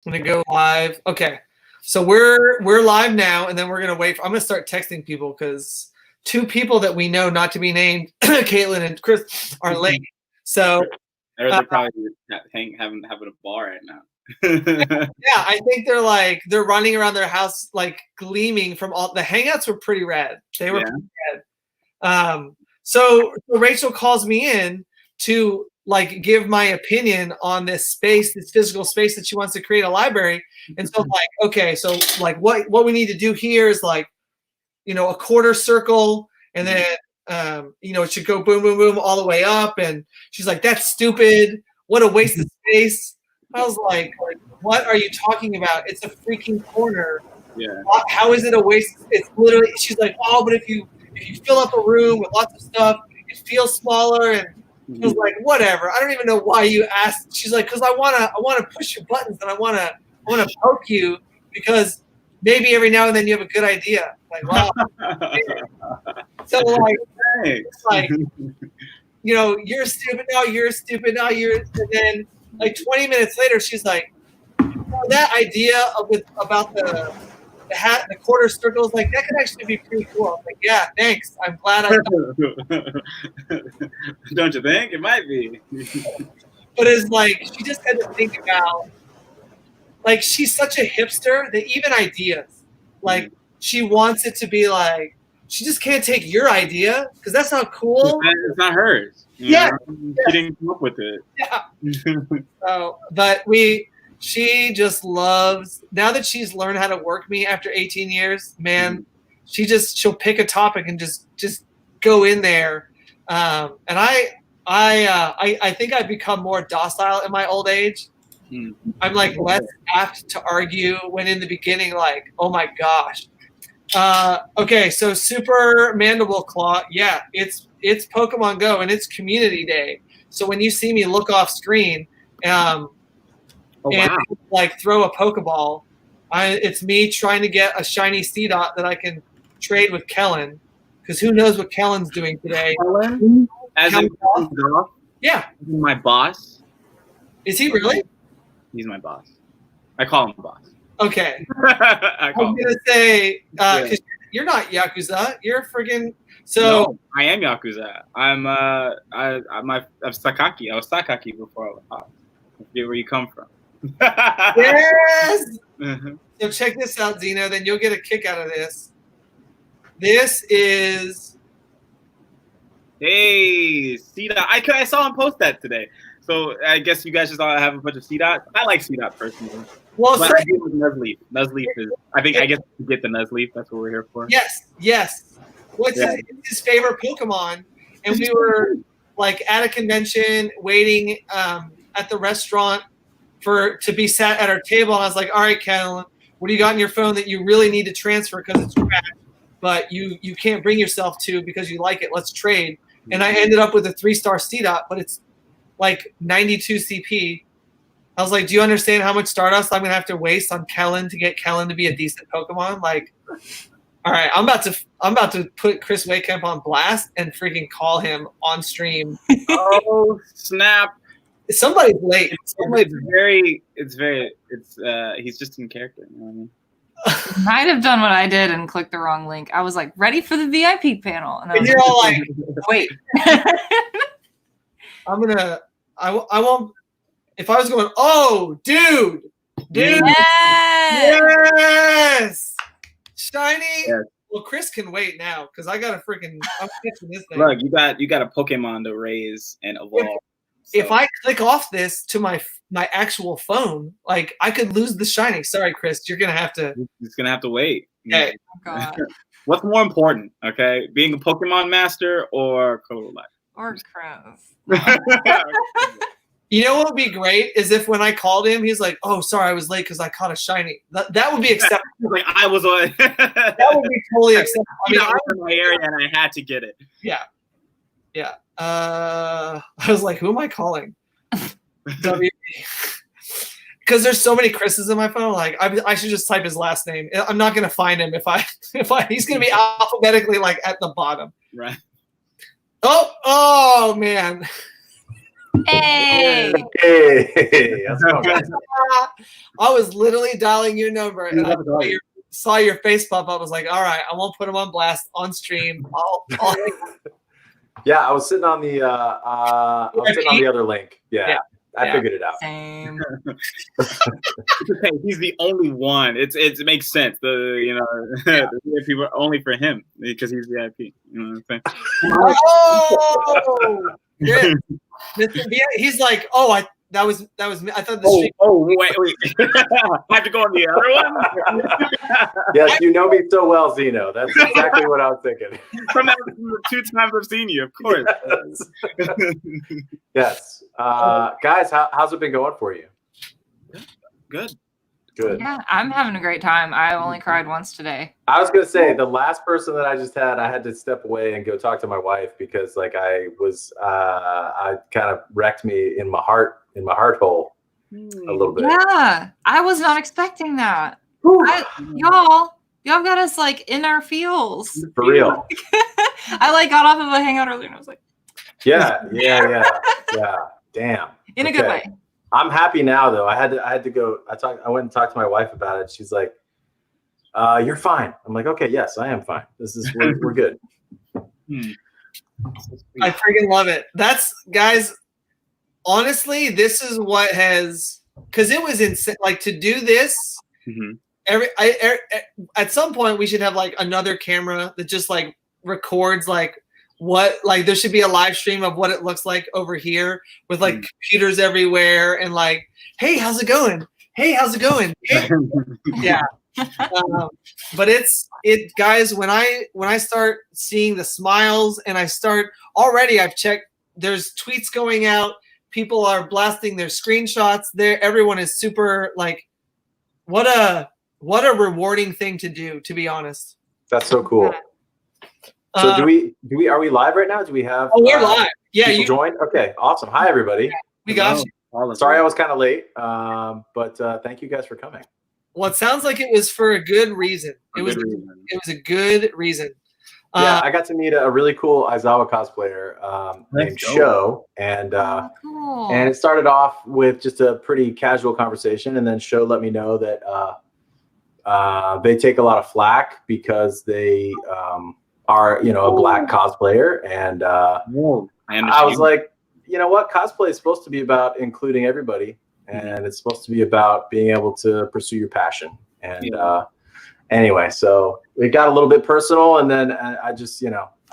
I'm gonna go live. Okay, so we're live now, and then we're gonna wait. I'm gonna start texting people because 2 people that we know not to be named, Katelyn and Chris, are late. So they're probably having a bar right now. Yeah, I think they're running around their house like gleaming from all the hangouts were pretty rad. They were pretty rad. So Rachel calls me in to like give my opinion on this space, this physical space that she wants to create a library. And so like, okay, so like what we need to do here is like, you know, a quarter circle, and then you know, it should go boom, boom, boom all the way up. And she's like, that's stupid. What a waste of space. I was like, what are you talking about? It's a freaking corner. Yeah. How is it a waste? It's literally, she's like, oh, but if you fill up a room with lots of stuff, it feels smaller. And I was like, whatever. I don't even know why you asked. She's like, because I wanna push your buttons and I wanna poke you because maybe every now and then you have a good idea. Like, wow. So it's like, you know, you're stupid now, you're stupid now, and then like 20 minutes later, she's like, oh, that idea about the quarter circles, like that could actually be pretty cool. I'm like, yeah, thanks. I'm glad I Don't you think? It might be. But it's like she just had to think about, like, she's such a hipster that even ideas, like she wants it to be like, she just can't take your idea because that's not cool. It's not hers. Yeah. She didn't come up with it. Yeah. So, but she just loves, now that she's learned how to work me after 18 years, man, she'll pick a topic and just go in there. And I think I've become more docile in my old age. I'm like less apt to argue when in the beginning, like, oh my gosh. Okay, so Super Mandible Claw, yeah, it's Pokemon Go and it's Community Day. So when you see me look off screen, and like throw a Pokeball, it's me trying to get a shiny Seedot that I can trade with Kellen, because who knows what Kellen's doing today? Kellen, as in golf? Yeah, my boss. Is he really? He's my boss. I call him boss. Okay. I'm gonna say, because you're not Yakuza, you're friggin'. So no, I am Yakuza. I'm Sakaki. I was Sakaki before I was hot. I forget where you come from. Yes. So check this out, Zeno. Then you'll get a kick out of this. This is. Hey, C-Dot. I saw him post that today. So I guess you guys just all have a bunch of C-Dot. I like C-Dot personally. Well, but I do with Nuzleaf. Nuzleaf is, I guess you get the Nuzleaf. That's what we're here for. Yes. What's his favorite Pokemon? And we were like at a convention waiting at the restaurant to be sat at our table. And I was like, all right, Katelyn, what do you got on your phone that you really need to transfer because it's trash, but you can't bring yourself to because you like it? Let's trade. And I ended up with a 3-star C-Dot, but it's like 92 CP. I was like, do you understand how much Stardust I'm going to have to waste on Kellen to get Kellen to be a decent Pokemon? Like, all right, I'm about to put Chris Wehkamp on blast and freaking call him on stream. Oh, snap. Somebody's late. He's just in character. You know what I mean? Might have done what I did and clicked the wrong link. I was like, ready for the VIP panel. And you're all like, wait. I won't. If I was going, oh, dude. Yes. Shiny. Yes. Well, Chris can wait now because I got a freaking. I'm fixing this thing. Look, you got a Pokemon to raise and evolve. If I click off this to my actual phone, like I could lose the shiny. Sorry, Chris, you're gonna have to. It's gonna have to wait. Okay. Oh, God. What's more important? Okay, being a Pokemon master or ColorworldLIVE? Or Chris. You know what would be great is if when I called him, he's like, "Oh, sorry, I was late because I caught a shiny." That would be acceptable. Like I was on. That would be totally acceptable. I mean, I was in my area and I had to get it. Yeah. I was like, "Who am I calling?" W. Because there's so many Chris's in my phone. Like I should just type his last name. I'm not gonna find him if he's gonna be alphabetically like at the bottom. Right. Oh man. Hey. Hey, how's it going, guys? I was literally dialing your number, and I saw your face pop up. I was like, all right, I won't put him on blast on stream. Yeah, I was sitting on the other link. Yeah. I figured it out. Same. He's the only one. It makes sense. The people are only for him because he's VIP. You know what I'm saying? Oh, yeah. He's like, oh, that was me. I thought the stream. Oh, wait. I have to go on the other one. Yes, you know me so well, Zeno. That's exactly what I was thinking. From the 2 times I've seen you, of course. Yes. Guys, how's it been going for you? Good. Yeah, I'm having a great time. I only cried once today. I was gonna say the last person that I just had, I had to step away and go talk to my wife because I kind of wrecked me in my heart hole a little bit. Yeah, I was not expecting that. Y'all got us like in our feels. For real. I got off of a hangout earlier and I was like, Yeah. Damn. In a good way. I'm happy now though. I had to go. I went and talked to my wife about it. She's like, "You're fine." I'm like, "Okay, yes, I am fine. We're good." I freaking love it. Guys. Honestly, this is what has, because it was insane. Like to do this, at some point we should have like another camera that just like records like there should be a live stream of what it looks like over here with like computers everywhere and like, hey, how's it going? Hey, how's it going? Hey. Yeah. But guys, when I start seeing the smiles and I've checked, there's tweets going out, people are blasting their screenshots there. Everyone is super like, what a rewarding thing to do, to be honest. That's so cool. So are we live right now? Do we have? Oh, we're live. Yeah, you joined. Okay, awesome. Hi, everybody. Yeah, we got you. Sorry, I was kind of late, but thank you guys for coming. Well, it sounds like it was for a good reason. It was a good reason. Yeah, I got to meet a really cool Aizawa cosplayer named Sho, and cool. And it started off with just a pretty casual conversation, and then Sho let me know that they take a lot of flack because they are, a black cosplayer, and I was like, you know what, cosplay is supposed to be about including everybody, and it's supposed to be about being able to pursue your passion. And anyway, so it got a little bit personal, and then I just,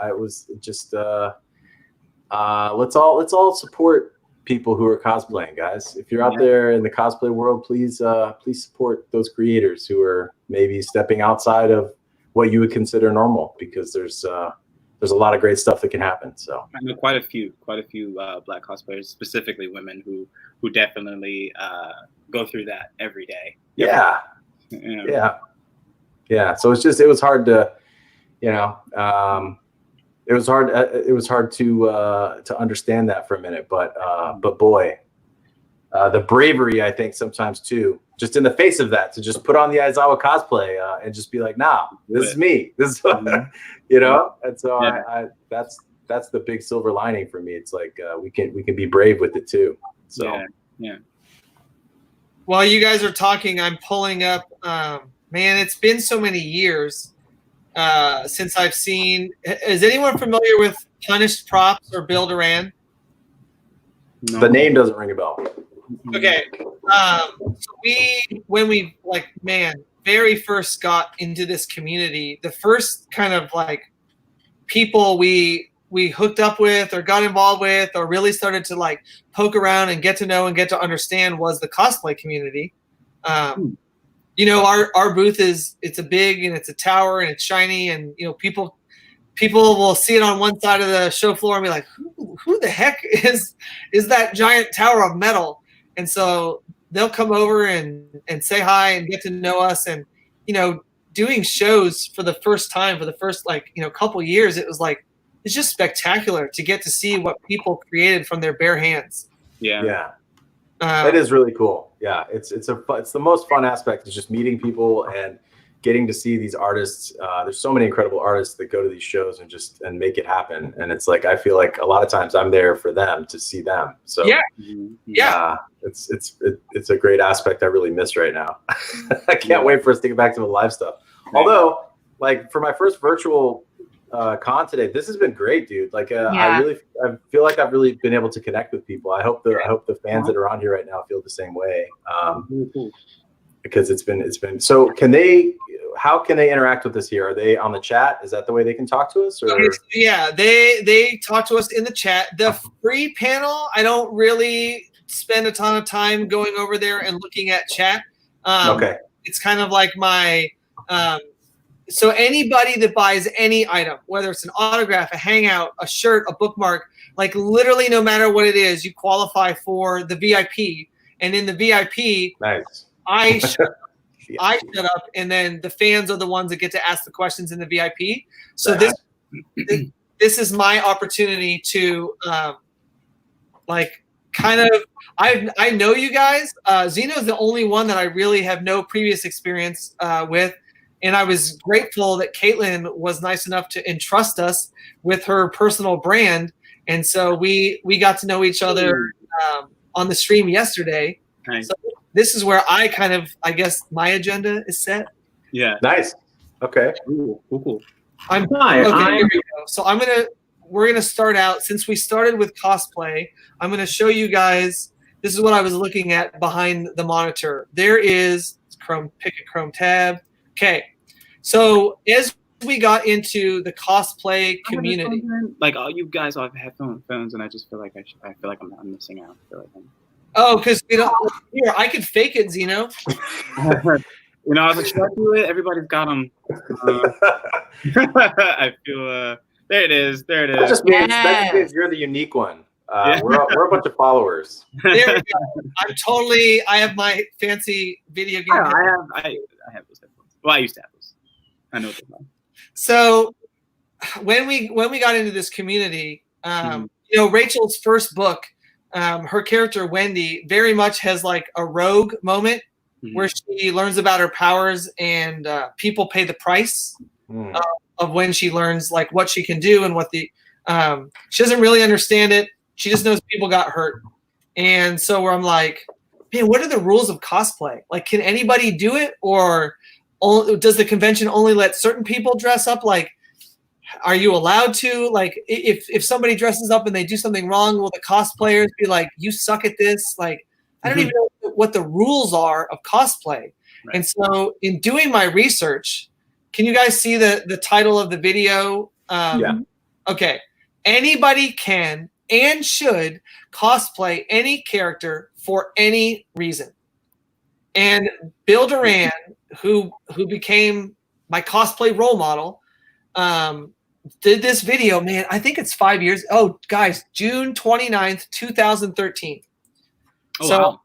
I was just let's all support people who are cosplaying, guys. If you're out there in the cosplay world, please support those creators who are maybe stepping outside of what you would consider normal, because there's a lot of great stuff that can happen. So I know quite a few black cosplayers, specifically women, who definitely go through that every day. Yeah. So it was hard to, it was hard to understand that for a minute, but boy, the bravery, I think sometimes too, just in the face of that, to just put on the Aizawa cosplay and just be like, nah, this is me. This is, and so I that's the big silver lining for me. It's like, we can be brave with it too. So, yeah. While you guys are talking, I'm pulling up, man, it's been so many years since I've seen. Is anyone familiar with Punished Props or Bill Duran? No. The name doesn't ring a bell. Okay. When we very first got into this community, the first kind of like people we hooked up with or got involved with or really started to like poke around and get to know and get to understand was the cosplay community. Our booth it's a big and it's a tower and it's shiny, and people will see it on one side of the show floor and be like, who the heck is that giant tower of metal? And so they'll come over and say hi and get to know us. And doing shows for the first time, for the first couple years, it was like, it's just spectacular to get to see what people created from their bare hands. Yeah. That is really cool. Yeah, it's the most fun aspect is just meeting people and getting to see these artists. There's so many incredible artists that go to these shows and make it happen. And it's like, I feel like a lot of times I'm there for them to see them. So it's a great aspect I really miss right now. I can't wait for us to get back to the live stuff. Although, like, for my first virtual con today, this has been great, dude. Like, I feel like I've really been able to connect with people. I hope the fans that are on here right now feel the same way. Because it's been. So how can they interact with us here? Are they on the chat? Is that the way they can talk to us? Or? Okay, so yeah, they talk to us in the chat. The free panel, I don't really spend a ton of time going over there and looking at chat. Okay. It's kind of like my. So anybody that buys any item, whether it's an autograph, a hangout, a shirt, a bookmark, like literally no matter what it is, you qualify for the VIP. And in the VIP, nice. I shut up, and then the fans are the ones that get to ask the questions in the VIP. So this is my opportunity to I know you guys. Zeno is the only one that I really have no previous experience with. And I was grateful that Katelyn was nice enough to entrust us with her personal brand. And so we got to know each other on the stream yesterday. Nice. So this is where I guess my agenda is set. Yeah. Nice. Okay. Cool. Here we go. So we're going to start out, since we started with cosplay, I'm going to show you guys, this is what I was looking at behind the monitor. There is pick a Chrome tab. Okay. So as we got into the cosplay community, like all you guys all have headphones, and I just feel like I'm missing out. Because here I could fake it, Zeno. I was like, should I do it? Everybody's got them. I feel there it is. That just means you're the unique one. We're a bunch of followers. There we go. I have my fancy video game. I have those headphones. Well, I used to have those. I know what they're like. So when we got into this community, Rachel's first book, her character Wendy very much has like a rogue moment where she learns about her powers, and people pay the price of when she learns like what she can do and what the she doesn't really understand it. She just knows people got hurt. And so where I'm like, man, what are the rules of cosplay? Like, can anybody do it, or does the convention only let certain people dress up? Like, are you allowed to? Like, if somebody dresses up and they do something wrong, will the cosplayers be like, you suck at this? Like, I don't even know what the rules are of cosplay. Right. And so in doing my research, can you guys see the title of the video? Yeah. Okay. Anybody can and should cosplay any character for any reason. And Bill Duran, who became my cosplay role model, did this video, man, I think it's 5 years. Oh, guys, June 29th, 2013. Oh, so wow.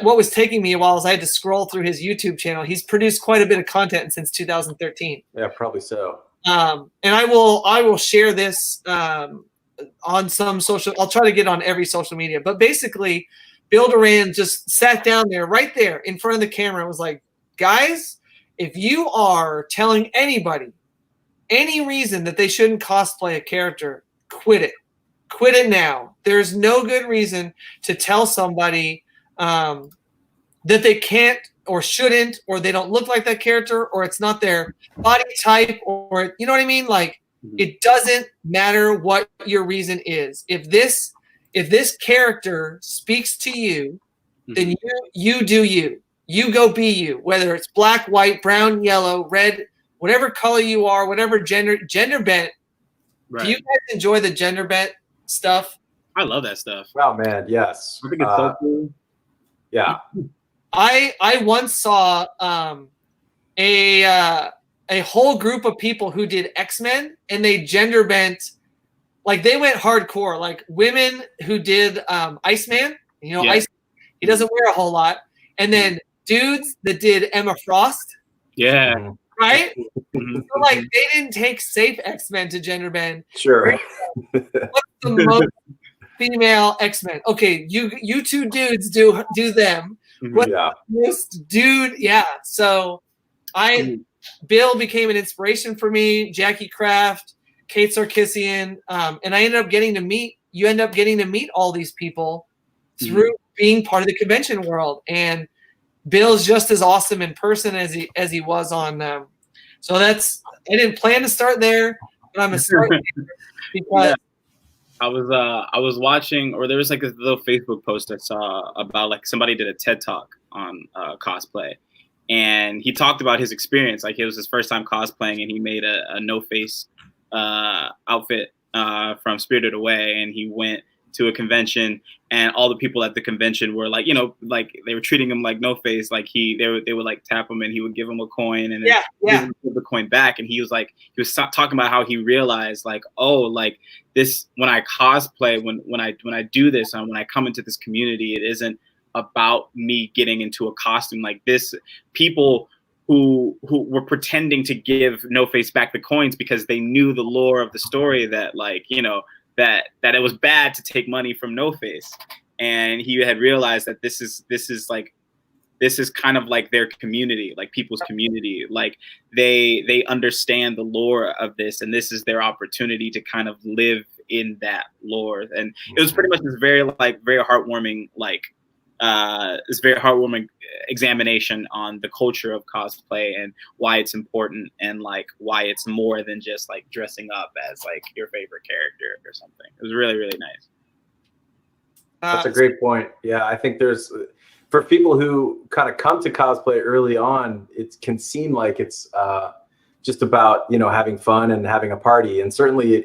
What was taking me a while is I had to scroll through his YouTube channel. He's produced quite a bit of content since 2013. Yeah, probably so. And I will share this on some social. I'll try to get on every social media. But basically, Bill Duran just sat down there, right there in front of the camera, and was like, guys, if you are telling anybody any reason that they shouldn't cosplay a character, quit it. Quit it now. There's no good reason to tell somebody that they can't or shouldn't, or they don't look like that character, or it's not their body type, or you know what I mean? Like, it doesn't matter what your reason is. If this character speaks to you, then you do you. You go be you, whether it's black, white, brown, yellow, red, whatever color you are, whatever gender bent. Right. Do you guys enjoy the gender bent stuff? I love that stuff. Oh man, yes. I think it's so cool. Yeah. I once saw a whole group of people who did X-Men, and they gender bent, like they went hardcore, like women who did Iceman, Ice, he doesn't wear a whole lot, and then dudes that did Emma Frost. Yeah. Right? So like they didn't take safe X-Men to gender bend. Sure. What's the most female X-Men? Okay, you two dudes do them. What's the most dude? Yeah. So Bill became an inspiration for me, Jackie Kraft, Kate Sarkisian, and I ended up getting to meet. You end up getting to meet all these people through being part of the convention world, and Bill's just as awesome in person as he was on. So I didn't plan to start there, but I'm gonna start there because I was watching, or there was like a little Facebook post I saw about like somebody did a TED Talk on cosplay, and he talked about his experience. Like it was his first time cosplaying, and he made a no face outfit from Spirited Away, and he went to a convention, and all the people at the convention were like, like they were treating him like no face, like they would like tap him and he would give him a coin and he would give the coin back. And he was talking about how he realized like, oh, like this, when I cosplay, when I do this, and when I come into this community, it isn't about me getting into a costume like this. People who were pretending to give No Face back the coins because they knew the lore of the story that like, that it was bad to take money from No Face. And he had realized that this is kind of like their community, like people's community. Like they understand the lore of this, and this is their opportunity to kind of live in that lore. And it was pretty much this very heartwarming, examination on the culture of cosplay and why it's important, and like why it's more than just like dressing up as like your favorite character or something. It was really, really nice. That's a great point. Yeah, I think for people who kind of come to cosplay early on, it can seem like it's just about, having fun and having a party. And certainly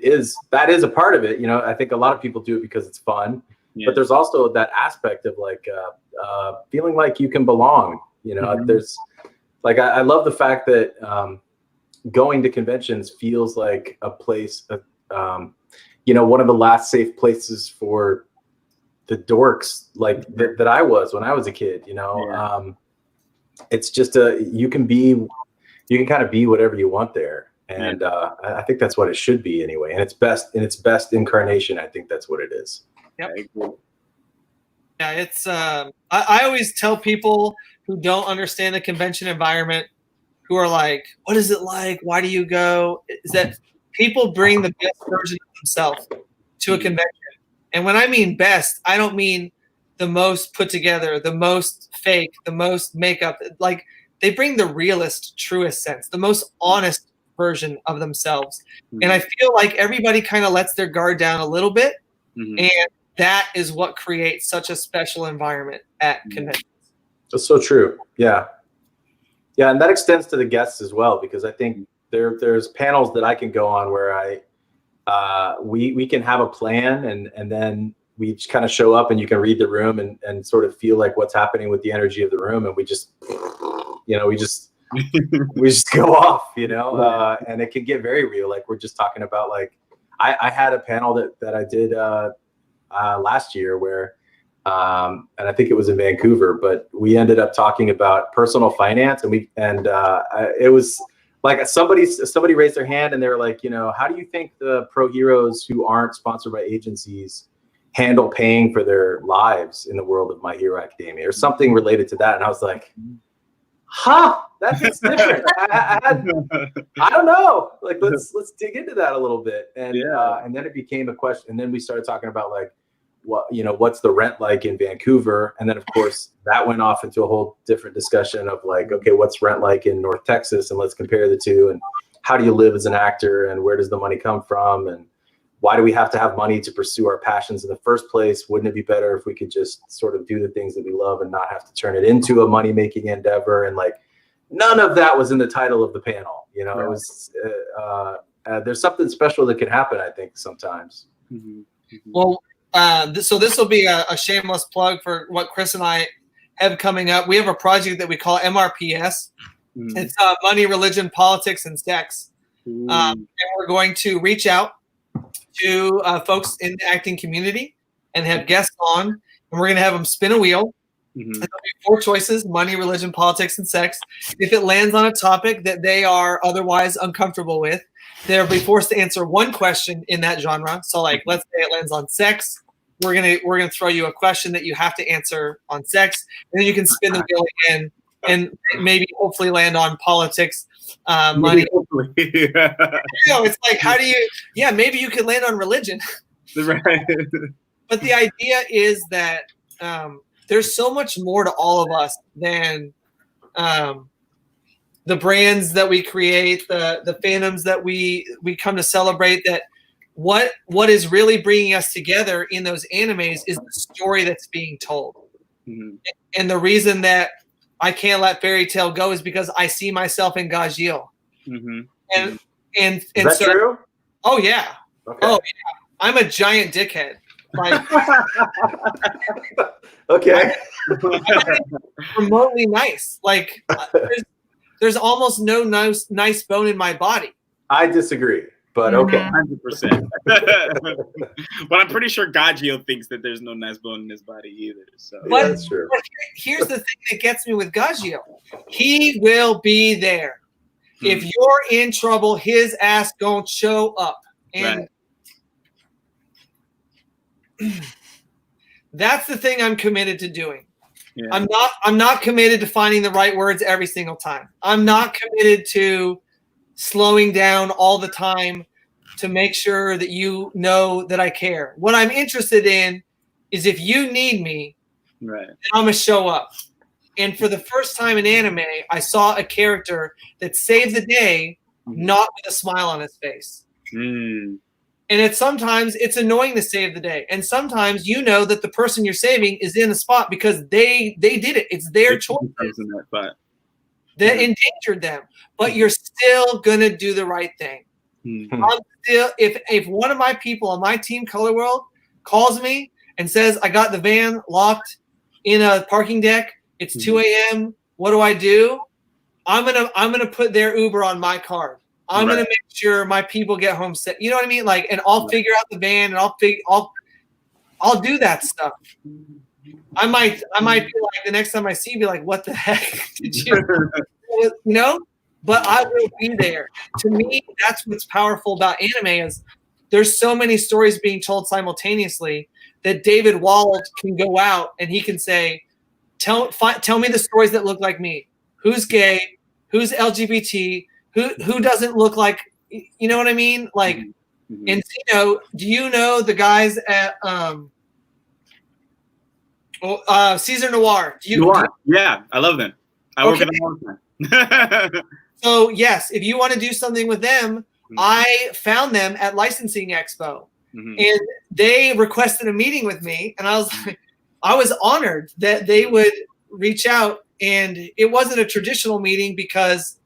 that is a part of it. I think a lot of people do it because it's fun. Yeah. But there's also that aspect of like feeling like you can belong. There's like I love the fact that going to conventions feels like a place, one of the last safe places for the dorks like that I was when I was a kid. It's just you can kind of be whatever you want there. And I think that's what it should be anyway. And in its best incarnation, I think that's what it is. Yep. Yeah, it's I always tell people who don't understand the convention environment, who are like, what is it like? Why do you go? Is that people bring the best version of themselves to a convention. And when I mean best, I don't mean the most put together, the most fake, the most makeup. Like they bring the realest, truest sense, the most honest version of themselves. And I feel like everybody kind of lets their guard down a little bit. And that is what creates such a special environment at conventions. That's so true. Yeah. Yeah, and that extends to the guests as well, because I think there's panels that I can go on where we can have a plan and then we just kind of show up and you can read the room and sort of feel like what's happening with the energy of the room, and we just we just go off, and it can get very real. Like we're just talking about, like I had a panel that I did last year where and I think it was in Vancouver, but we ended up talking about personal finance, and it was like somebody raised their hand and they were like, how do you think the pro heroes who aren't sponsored by agencies handle paying for their lives in the world of My Hero Academia, or something related to that? And I was like, that's different. I don't know. Like, let's dig into that a little bit. And and then it became a question. And then we started talking about like, what's the rent like in Vancouver? And then of course that went off into a whole different discussion of like, okay, what's rent like in North Texas? And let's compare the two. And how do you live as an actor? And where does the money come from? And why do we have to have money to pursue our passions in the first place? Wouldn't it be better if we could just sort of do the things that we love and not have to turn it into a money-making endeavor? And like, none of that was in the title of the panel. It was, there's something special that can happen, I think, sometimes. Well, so this will be a shameless plug for what Chris and I have coming up. We have a project that we call MRPS. It's Money, Religion, Politics, and Sex. And we're going to reach out to folks in the acting community and have guests on, and we're going to have them spin a wheel. There'll be 4 choices: money, religion, politics, and sex. If it lands on a topic that they are otherwise uncomfortable with, they'll be forced to answer one question in that genre. So like, let's say it lands on sex. We're gonna throw you a question that you have to answer on sex, and then you can spin the wheel again and maybe hopefully land on politics, money. It's like, how do you? Yeah, maybe you could land on religion. Right. But the idea is that there's so much more to all of us than the brands that we create, the fandoms that we come to celebrate. That what is really bringing us together in those animes is the story that's being told. Mm-hmm. And the reason that I can't let Fairy Tail go is because I see myself in Gajeel. Mm-hmm. And is that so true? Oh yeah. Okay. Oh yeah. I'm a giant dickhead. Like, okay. I'm remotely nice. Like, there's almost no nice bone in my body. I disagree, but okay. 100%. But I'm pretty sure Gajeel thinks that there's no nice bone in his body either. So but, that's true. But here's the thing that gets me with Gajeel. He will be there. If you're in trouble, his ass don't show up. And that's the thing I'm committed to doing. Yeah. I'm not committed to finding the right words every single time. I'm not committed to slowing down all the time to make sure that you know that I care. What I'm interested in is if you need me, then I'm gonna show up. And for the first time in anime, I saw a character that saved the day, not with a smile on his face. And sometimes it's annoying to save the day. And sometimes you know that the person you're saving is in the spot because they did it. It's their choice. That endangered them. But you're still gonna do the right thing. I'm still, if one of my people on my team, Color World, calls me and says, I got the van locked in a parking deck, it's 2 a.m. What do? I'm gonna put their Uber on my card. I'm gonna make sure my people get home safe. You know what I mean? Like, and I'll figure out the van, and I'll do that stuff. I might be like, the next time I see you, be like, what the heck did you? You know? But I will be there. To me, that's what's powerful about anime is there's so many stories being told simultaneously that David Wald can go out and he can say, tell me the stories that look like me. Who's gay? Who's LGBT? Who doesn't look like, you know what I mean? Like, and Zeno, do you know the guys at Caesar Noir? Yeah, I love them. I work with them all the time. So yes, if you want to do something with them, I found them at Licensing Expo, and they requested a meeting with me, and I was honored that they would reach out, and it wasn't a traditional meeting because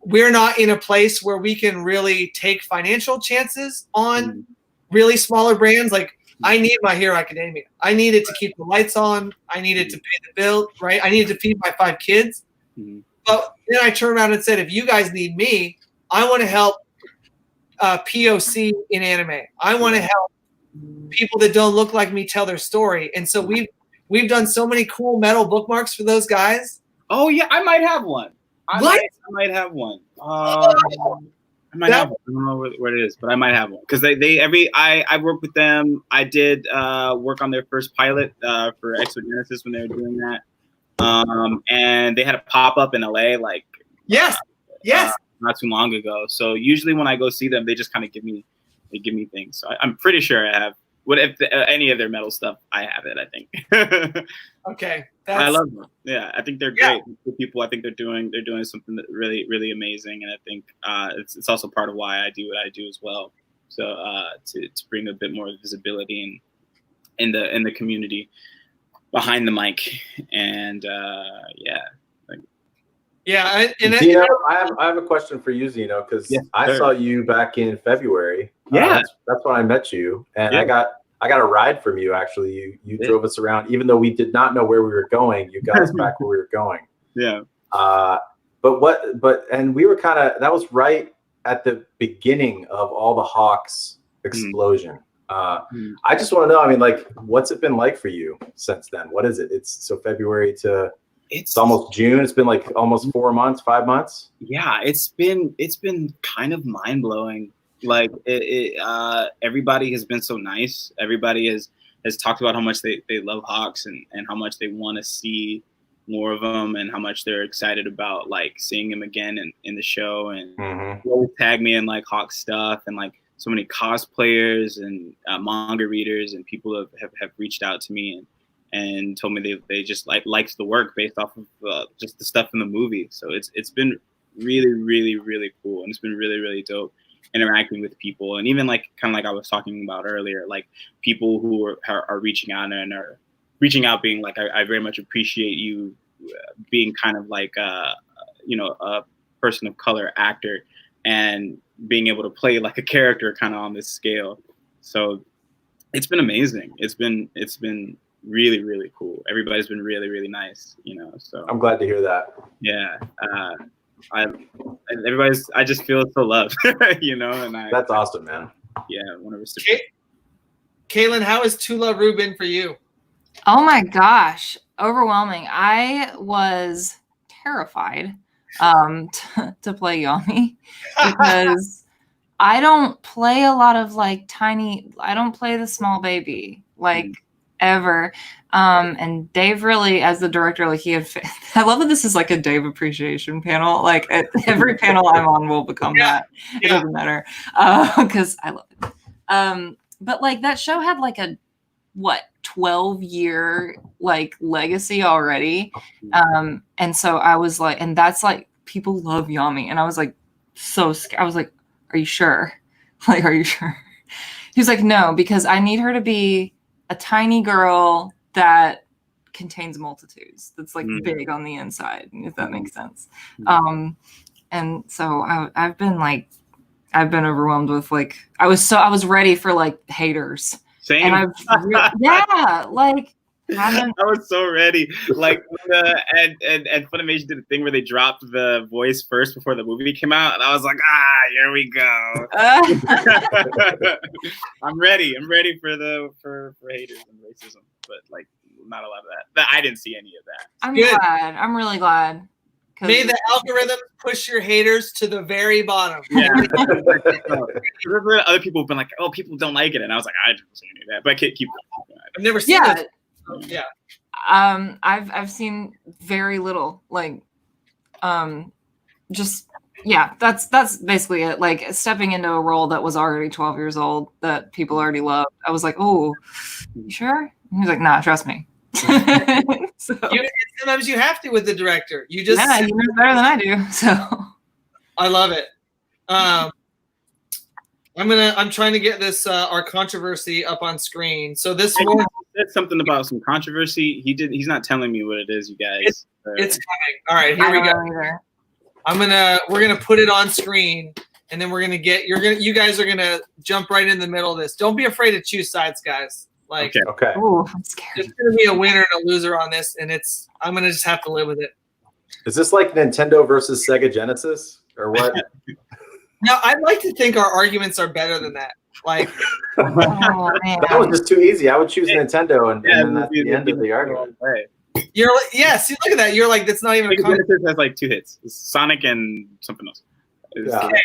we're not in a place where we can really take financial chances on really smaller brands. Like, I need My Hero Academia. I need it to keep the lights on. I need it to pay the bill, right? I needed to feed my 5 kids. But then I turned around and said, if you guys need me, I want to help POC in anime. I want to help people that don't look like me tell their story. And so we've done so many cool metal bookmarks for those guys. Oh yeah, I might have one. I might have one. I might have one. I don't know what it is, but I might have one because I work with them. I did work on their first pilot for Exogenesis when they were doing that. And they had a pop-up in LA yes not too long ago. So usually when I go see them, they just kind of give me things. So I'm pretty sure I have any of their metal stuff. I have it, I think. Okay, I love them. Yeah, I think they're great people. I think they're doing something that really, really amazing, and I think it's also part of why I do what I do as well. So to bring a bit more visibility in the community behind the mic, and Zeno, I have a question for you, Zeno, because I saw you back in February. That's when I met you, and I got a ride from you. Actually, you drove us around, even though we did not know where we were going. You got us back where we were going. Yeah. And we were that was right at the beginning of all the Hawks explosion. I just want to know, I mean, like, what's it been like for you since then? What is it? It's February to it's almost June. It's been like almost 4 months, 5 months. Yeah, it's been kind of mind blowing. Like everybody has been so nice. Everybody has talked about how much they love Hawks and how much they want to see more of him, and how much they're excited about like seeing him again in the show, and Mm-hmm. they always tag me in like Hawk stuff, and like so many cosplayers and manga readers and people have reached out to me and told me they just liked the work based off of just the stuff in the movie. So it's been really, really, really cool, and it's been really, really dope interacting with people, and even like kind of like I was talking about earlier, like people who are reaching out and are reaching out being like, I very much appreciate you being kind of like a person of color actor and being able to play like a character kind of on this scale. So it's been amazing. It's been really, really cool. Everybody's been really, really nice, so I'm glad to hear that. yeah. I just feel so loved, and That's awesome, man. Yeah, want to reciprocate. Katelyn, how has Tula Rue been for you? Oh my gosh, overwhelming. I was terrified to play Yami because I don't play a lot of like I don't play the small baby like ever. And Dave really, as the director, like I love that this is like a Dave appreciation panel. Like every panel I'm on will become that. It doesn't matter. Because I love it. But like that show had like a 12-year like legacy already. And so I was like, and that's like people love Yami. And I was like so scared. I was like, are you sure? Like, are you sure? He was like, no, because I need her to be a tiny girl that contains multitudes. That's like big on the inside, if that makes sense. And so I've been overwhelmed with like, I was ready for like haters. Same. And I was so ready. Like and Funimation did a thing where they dropped the voice first before the movie came out, and I was like, here we go. I'm ready. I'm ready for haters and racism, but like not a lot of that. I didn't see any of that. I'm glad. I'm really glad. May the algorithm push your haters to the very bottom. Yeah. Other people have been like, oh, people don't like it. And I was like, I didn't see any of that. But keep going. I've never seen it. So, yeah. I've seen very little. Like, that's basically it. Like stepping into a role that was already 12 years old that people already loved. I was like, oh, you sure? And he was like, nah, trust me. So, sometimes you have to with the director. You know better than I do. So I love it. I'm trying to get this our controversy up on screen. So this one said something about some controversy. He's not telling me what it is, you guys. It's coming. All right, here we go. We're gonna put it on screen, and then you guys are gonna jump right in the middle of this. Don't be afraid to choose sides, guys. Like, okay. Ooh, I'm scared. There's gonna be a winner and a loser on this, and I'm gonna just have to live with it. Is this like Nintendo versus Sega Genesis or what? No, I'd like to think our arguments are better than that. Like, that was just too easy. I would choose Nintendo, and then that's the end of the argument. You're like, see, look at that. You're like, that's not even a Genesis has like 2 hits: it's Sonic and something else. Yeah. Okay.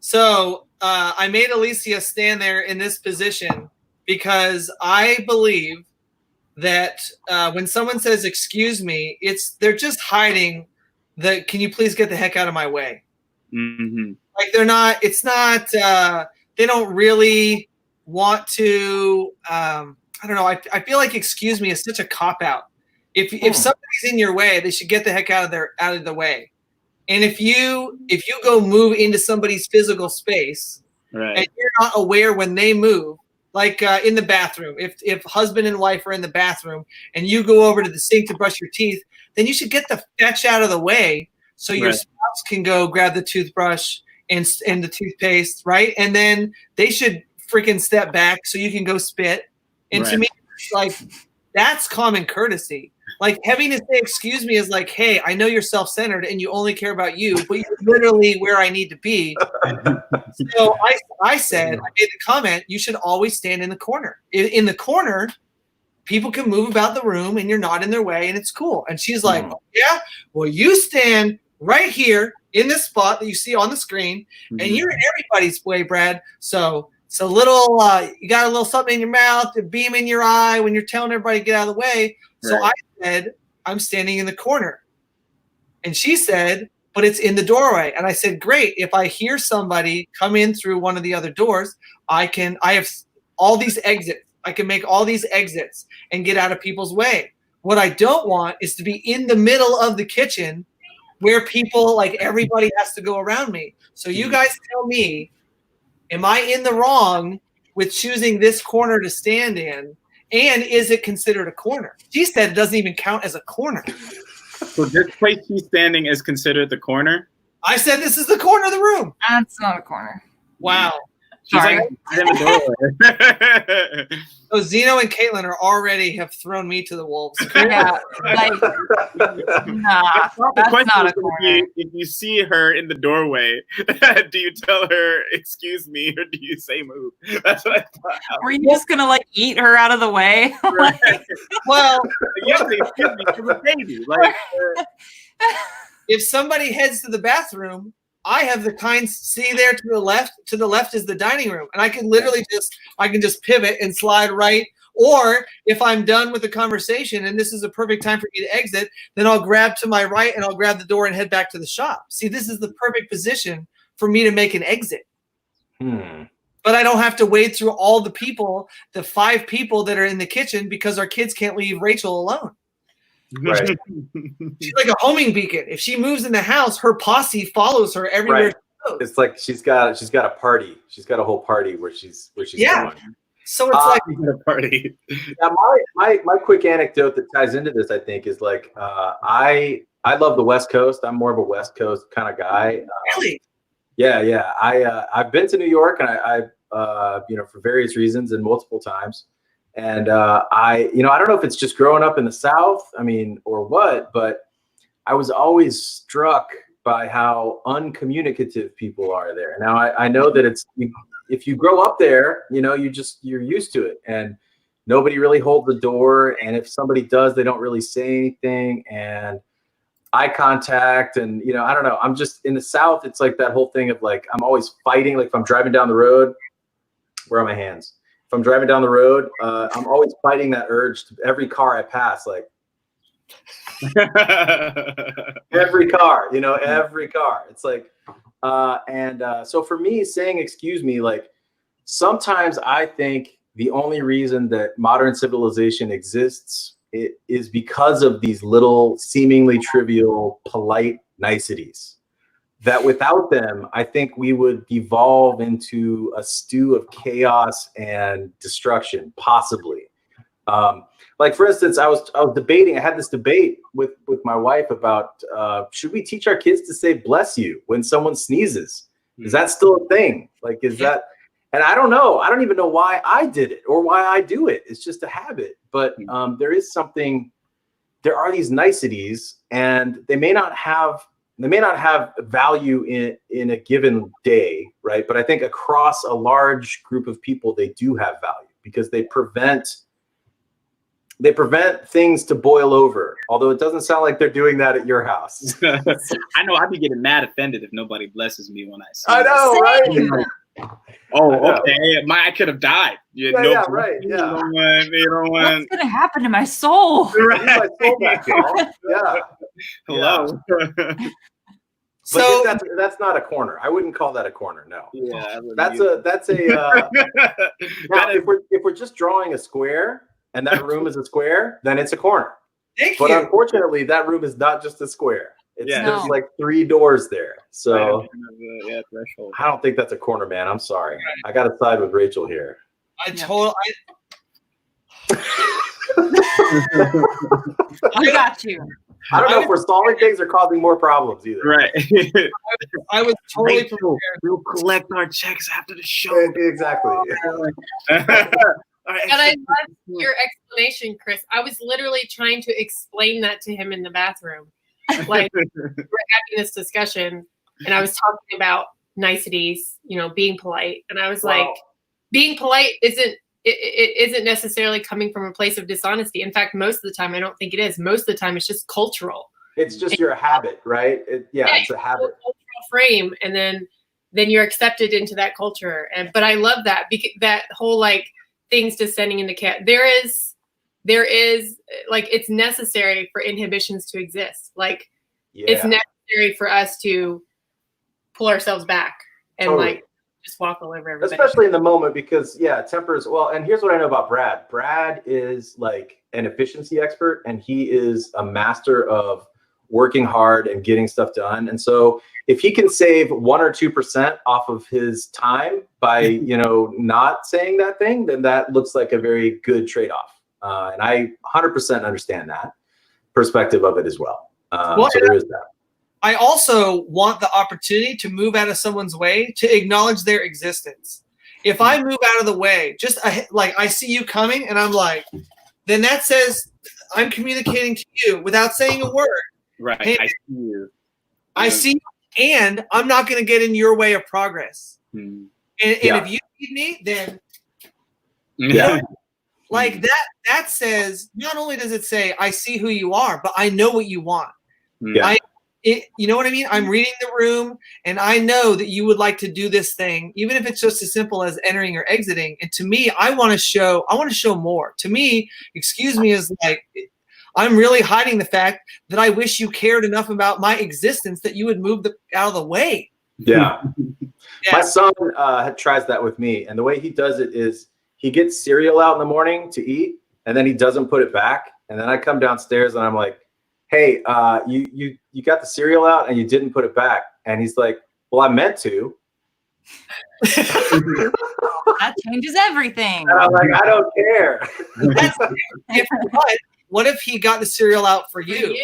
So I made Alicia stand there in this position because I believe that when someone says "excuse me," they're just hiding the "can you please get the heck out of my way." Mm-hmm. Like they're not. It's not. They don't really want to. I don't know. I feel like "excuse me" is such a cop out. If somebody's in your way, they should get the heck out of the way. And if you go move into somebody's physical space, right, and you're not aware when they move, like in the bathroom, if husband and wife are in the bathroom and you go over to the sink to brush your teeth, then you should get the fetch out of the way so your spouse can go grab the toothbrush and the toothpaste, right? And then they should freaking step back so you can go spit. And to me, like, that's common courtesy. Like, having to say "excuse me" is like, hey, I know you're self-centered and you only care about you, but you're literally where I need to be. So I made the comment, you should always stand in the corner. In the corner, people can move about the room and you're not in their way and it's cool. And she's like, yeah, well, you stand right here in this spot that you see on the screen, and you're in everybody's way, Brad. So it's a little, you got a little something in your mouth, a beam in your eye when you're telling everybody to get out of the way. So I said, I'm standing in the corner. And she said, but it's in the doorway. And I said, great. If I hear somebody come in through one of the other doors, I have all these exits. I can make all these exits and get out of people's way. What I don't want is to be in the middle of the kitchen where people, like everybody has to go around me. So you guys tell me, am I in the wrong with choosing this corner to stand in? And is it considered a corner? She said it doesn't even count as a corner. So this place she's standing is considered the corner? I said this is the corner of the room. That's not a corner. Wow. She's Sorry. like in the doorway. So Zeno and Katelyn have thrown me to the wolves. Yeah, like, nah, The that's question not a is, corner. if you see her in the doorway, do you tell her, excuse me, or do you say move? That's what I thought. Were you just gonna like eat her out of the way? Right. Well, You have to say, excuse me, she's a baby. Like, if somebody heads to the bathroom, I have the kind see there to the left. To the left is the dining room, and I can literally just pivot and slide right. Or if I'm done with the conversation and this is a perfect time for me to exit, then I'll grab to my right and I'll grab the door and head back to the shop. See, this is the perfect position for me to make an exit. But I don't have to wade through all the people, the 5 people that are in the kitchen because our kids can't leave Rachel alone. Right. She's like a homing beacon. If she moves in the house, her posse follows her everywhere Right. she goes. It's like she's got a party. She's got a whole party where she's Yeah. going. So it's like a party. Yeah, my quick anecdote that ties into this, I think, is like I love the West Coast. I'm more of a West Coast kind of guy. really. Yeah. I've been to New York, and I for various reasons and multiple times. And I don't know if it's just growing up in the South, or what, but I was always struck by how uncommunicative people are there. Now I know that if you grow up there, you're used to it, and nobody really holds the door. And if somebody does, they don't really say anything, and eye contact. And, I don't know. I'm just in the South. It's like that whole thing of like, I'm always fighting. Like if I'm driving down the road, where are my hands? If I'm driving down the road, I'm always fighting that urge to every car I pass, like every car, every car. It's like, so for me, saying excuse me, like sometimes I think the only reason that modern civilization exists is because of these little seemingly trivial, polite niceties. That without them, I think we would devolve into a stew of chaos and destruction, possibly. Like for instance, I was debating. I had this debate with my wife about should we teach our kids to say "bless you" when someone sneezes? Is that still a thing? Like, is that? And I don't know. I don't even know why I did it or why I do it. It's just a habit. But there is something. There are these niceties, and they may not have value in a given day, right? But I think across a large group of people, they do have value because they prevent things to boil over. Although it doesn't sound like they're doing that at your house. I know I'd be getting mad offended if nobody blesses me when I see I know, right? Oh, I know. okay. I could have died. Right. Yeah. What's gonna happen to my soul? Right. My soul back, y'all. Yeah. Hello. So that's not a corner. I wouldn't call that a corner. No. Yeah. That's a. Now, if we're just drawing a square and that room is a square, then it's a corner. thank But you. unfortunately, that room is not just a square. Yeah. There's like 3 doors there. So Yeah, threshold. I don't think that's a corner, man. I'm sorry. I got to side with Rachel here. I got you. I don't know if we're solving things or causing more problems either. Right. I was totally Rachel, prepared. we'll collect our checks after the show. Exactly. All right. And I love your explanation, Chris. I was literally trying to explain that to him in the bathroom. Like we were having this discussion, and I was talking about niceties, being polite, and I was like, being polite isn't necessarily coming from a place of dishonesty. In fact, most of the time, I don't think it is. Most of the time, it's just cultural. It's just your habit, right? It's a habit. Cultural frame, and then you're accepted into that culture. But I love that because that whole like things descending into cat. There is there is like, it's necessary for inhibitions to exist. Like it's necessary for us to pull ourselves back and like just walk all over everybody. Especially in the moment, because temper is, well, and here's what I know about Brad. Brad is like an efficiency expert, and he is a master of working hard and getting stuff done. And so if he can save 1 or 2% off of his time by, not saying that thing, then that looks like a very good trade-off. And I 100% understand that perspective of it as well. So there is that. I also want the opportunity to move out of someone's way to acknowledge their existence. If I move out of the way, just like I see you coming and I'm like, then that says I'm communicating to you without saying a word. Right. Hey, I see you. I see you, and I'm not going to get in your way of progress. And if you need me, then like that says, not only does it say I see who you are, but I know what you want. You know what I mean? I'm reading the room, and I know that you would like to do this thing, even if it's just as simple as entering or exiting. And to me, I want to show more. To me, excuse me is like, I'm really hiding the fact that I wish you cared enough about my existence that you would move out of the way. Yeah. My son tries that with me, and the way he does it is he gets cereal out in the morning to eat, and then he doesn't put it back. And then I come downstairs and I'm like, hey, you got the cereal out and you didn't put it back. And he's like, well, I meant to. That changes everything. And I'm like, I don't care. What if he got the cereal out for you?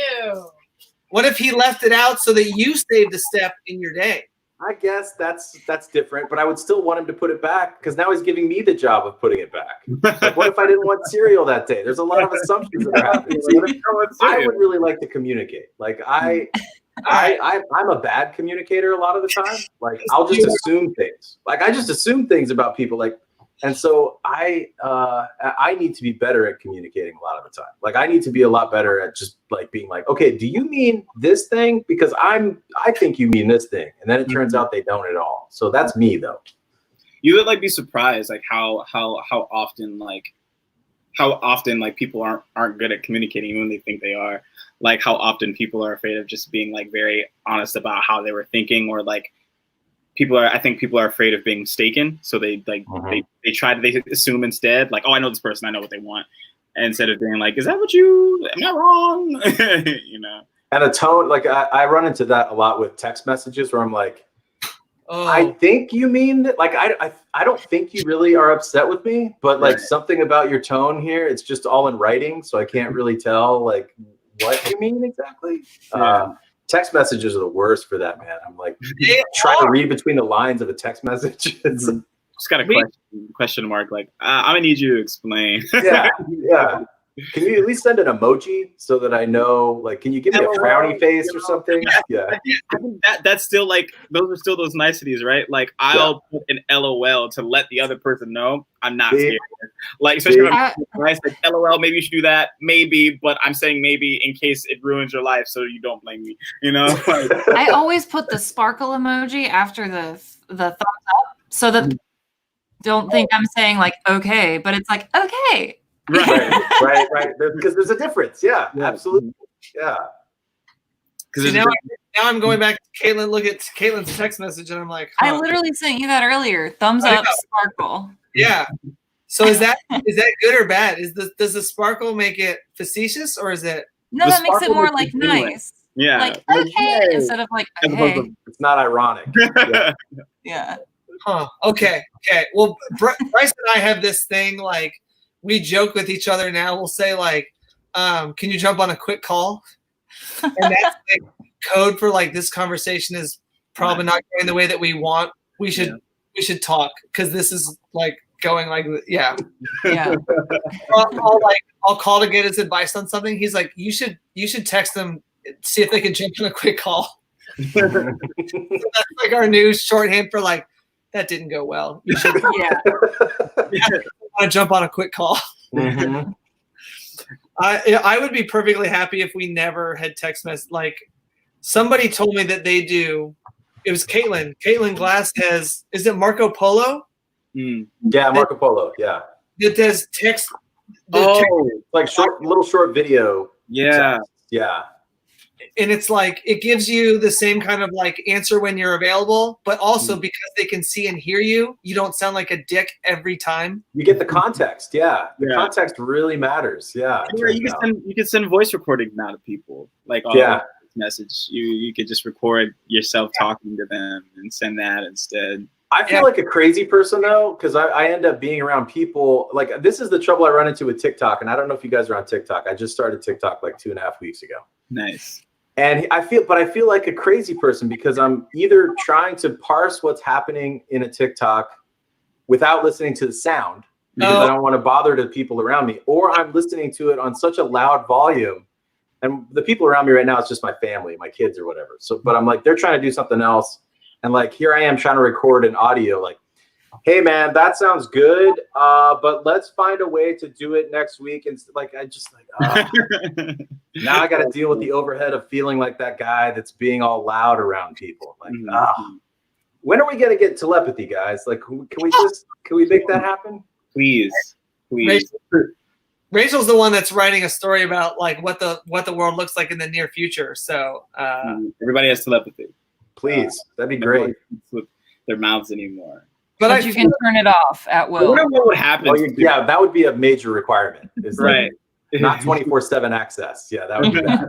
What if he left it out so that you saved a step in your day? I guess that's different, but I would still want him to put it back, because now he's giving me the job of putting it back. Like, what if I didn't want cereal that day? There's a lot of assumptions that are happening. I would really like to communicate. Like I'm a bad communicator a lot of the time. Like I'll just assume things. Like I just assume things about people. Like, and so I need to be better at communicating a lot of the time. Like I need to be a lot better at just like being like, okay, do you mean this thing? Because I think you mean this thing, and then it turns out they don't at all. So that's me though. You would like be surprised like how often people aren't good at communicating even when they think they are. Like how often people are afraid of just being like very honest about how they were thinking, or like I think people are afraid of being mistaken, so they like they assume instead, like, oh, I know this person, I know what they want, and instead of being like, is that what am I wrong? And the tone, like I run into that a lot with text messages where I'm like, I think you mean that, like I don't think you really are upset with me, but like something about your tone here, it's just all in writing, so I can't really tell like what you mean exactly. Text messages are the worst for that, man. I'm like trying to read between the lines of a text message. It's just got a question mark. Like I'm gonna need you to explain. Yeah. Can you at least send an emoji so that I know? Like, can you give me a frowny face or something? Yeah. I think that's still like those are still those niceties, right? Like I'll put an LOL to let the other person know I'm not scared. Like especially when I'm nice, like LOL, maybe you should do that, maybe, but I'm saying maybe in case it ruins your life, so you don't blame me. I always put the sparkle emoji after the thumbs up, so that don't think I'm saying like okay, but it's like okay. Right. Because there's a difference. Yeah, absolutely. Yeah. Because now I'm going back to Caitlin. Look at Caitlin's text message, and I'm like, I literally sent you that earlier. Thumbs up, sparkle. Yeah. So is that good or bad? Does the sparkle make it facetious, or is it? No, that makes it more like nice. Yeah. Like okay, instead of like okay. It's not ironic. Yeah. Huh. Okay. Well, Bryce and I have this thing like. We joke with each other now. We'll say like, can you jump on a quick call? And that's like code for like this conversation is probably not going the way that we want. We should talk because this is like going like yeah. I'll call to get his advice on something. He's like, you should text them, see if they can jump on a quick call. So that's like our new shorthand for like that didn't go well. You should want to jump on a quick call. Mm-hmm. I would be perfectly happy if we never had text message. Like somebody told me that they do. It was Caitlin. Caitlin Glass has. Is it Marco Polo? Yeah, Marco Polo. Yeah. That does text like little short video. Yeah. Yeah. And it's like, it gives you the same kind of like answer when you're available, but also because they can see and hear you, you don't sound like a dick every time. You get the context. Yeah. The context really matters. Yeah. You can send voice recordings now to people. Like, message. You could just record yourself talking to them and send that instead. I feel like a crazy person though, because I end up being around people like this is the trouble I run into with TikTok. And I don't know if you guys are on TikTok. I just started TikTok like 2.5 weeks ago. Nice. And I feel like a crazy person because I'm either trying to parse what's happening in a TikTok without listening to the sound because I don't want to bother the people around me, or I'm listening to it on such a loud volume. And the people around me right now, it's just my family, my kids or whatever. So, but I'm like, they're trying to do something else. And like, here I am trying to record an audio like, hey man, that sounds good. But let's find a way to do it next week. And like, I just like, now I got to deal with the overhead of feeling like that guy that's being all loud around people. Like, when are we going to get telepathy, guys? Like, can we make that happen? Please. Rachel's the one that's writing a story about like what the world looks like in the near future. So everybody has telepathy. Please, that'd be great. With their mouths anymore. But you can turn it off at will. I wonder what would happen. Yeah, that would be a major requirement. Right. Like, not 24/7 access. Yeah, that would be bad.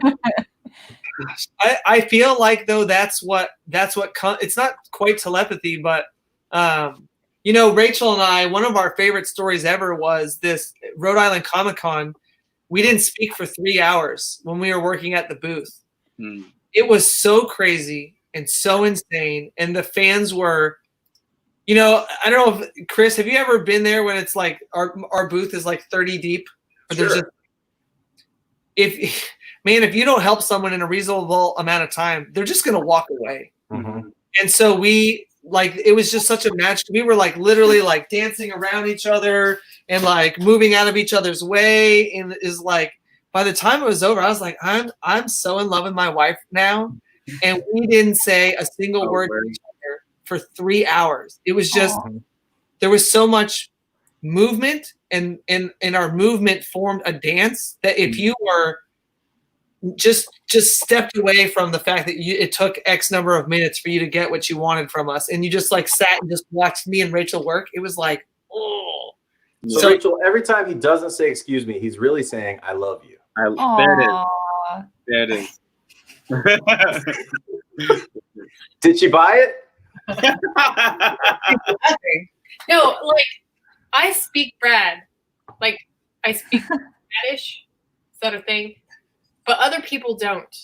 I feel like though that's what it's not quite telepathy, but Rachel and I, one of our favorite stories ever was this Rhode Island Comic-Con. We didn't speak for 3 hours when we were working at the booth. It was so crazy and so insane. And the fans were, I don't know if, Chris, have you ever been there when it's like our booth is like 30 deep? Sure. If you don't help someone in a reasonable amount of time, they're just going to walk away. Mm-hmm. And so it was just such a match. We were like literally like dancing around each other and like moving out of each other's way. And is like, by the time it was over, I was like, I'm so in love with my wife now. And we didn't say a single word to each other for 3 hours. It was just, there was so much movement and our movement formed a dance that if you were just stepped away from the fact that it took X number of minutes for you to get what you wanted from us, and you just like sat and just watched me and Rachel work, it was like, oh. So Rachel, every time he doesn't say excuse me, he's really saying I love you. There it is. Did she buy it? No, like I speak Brad, like I speak Bradish sort of thing, but other people don't.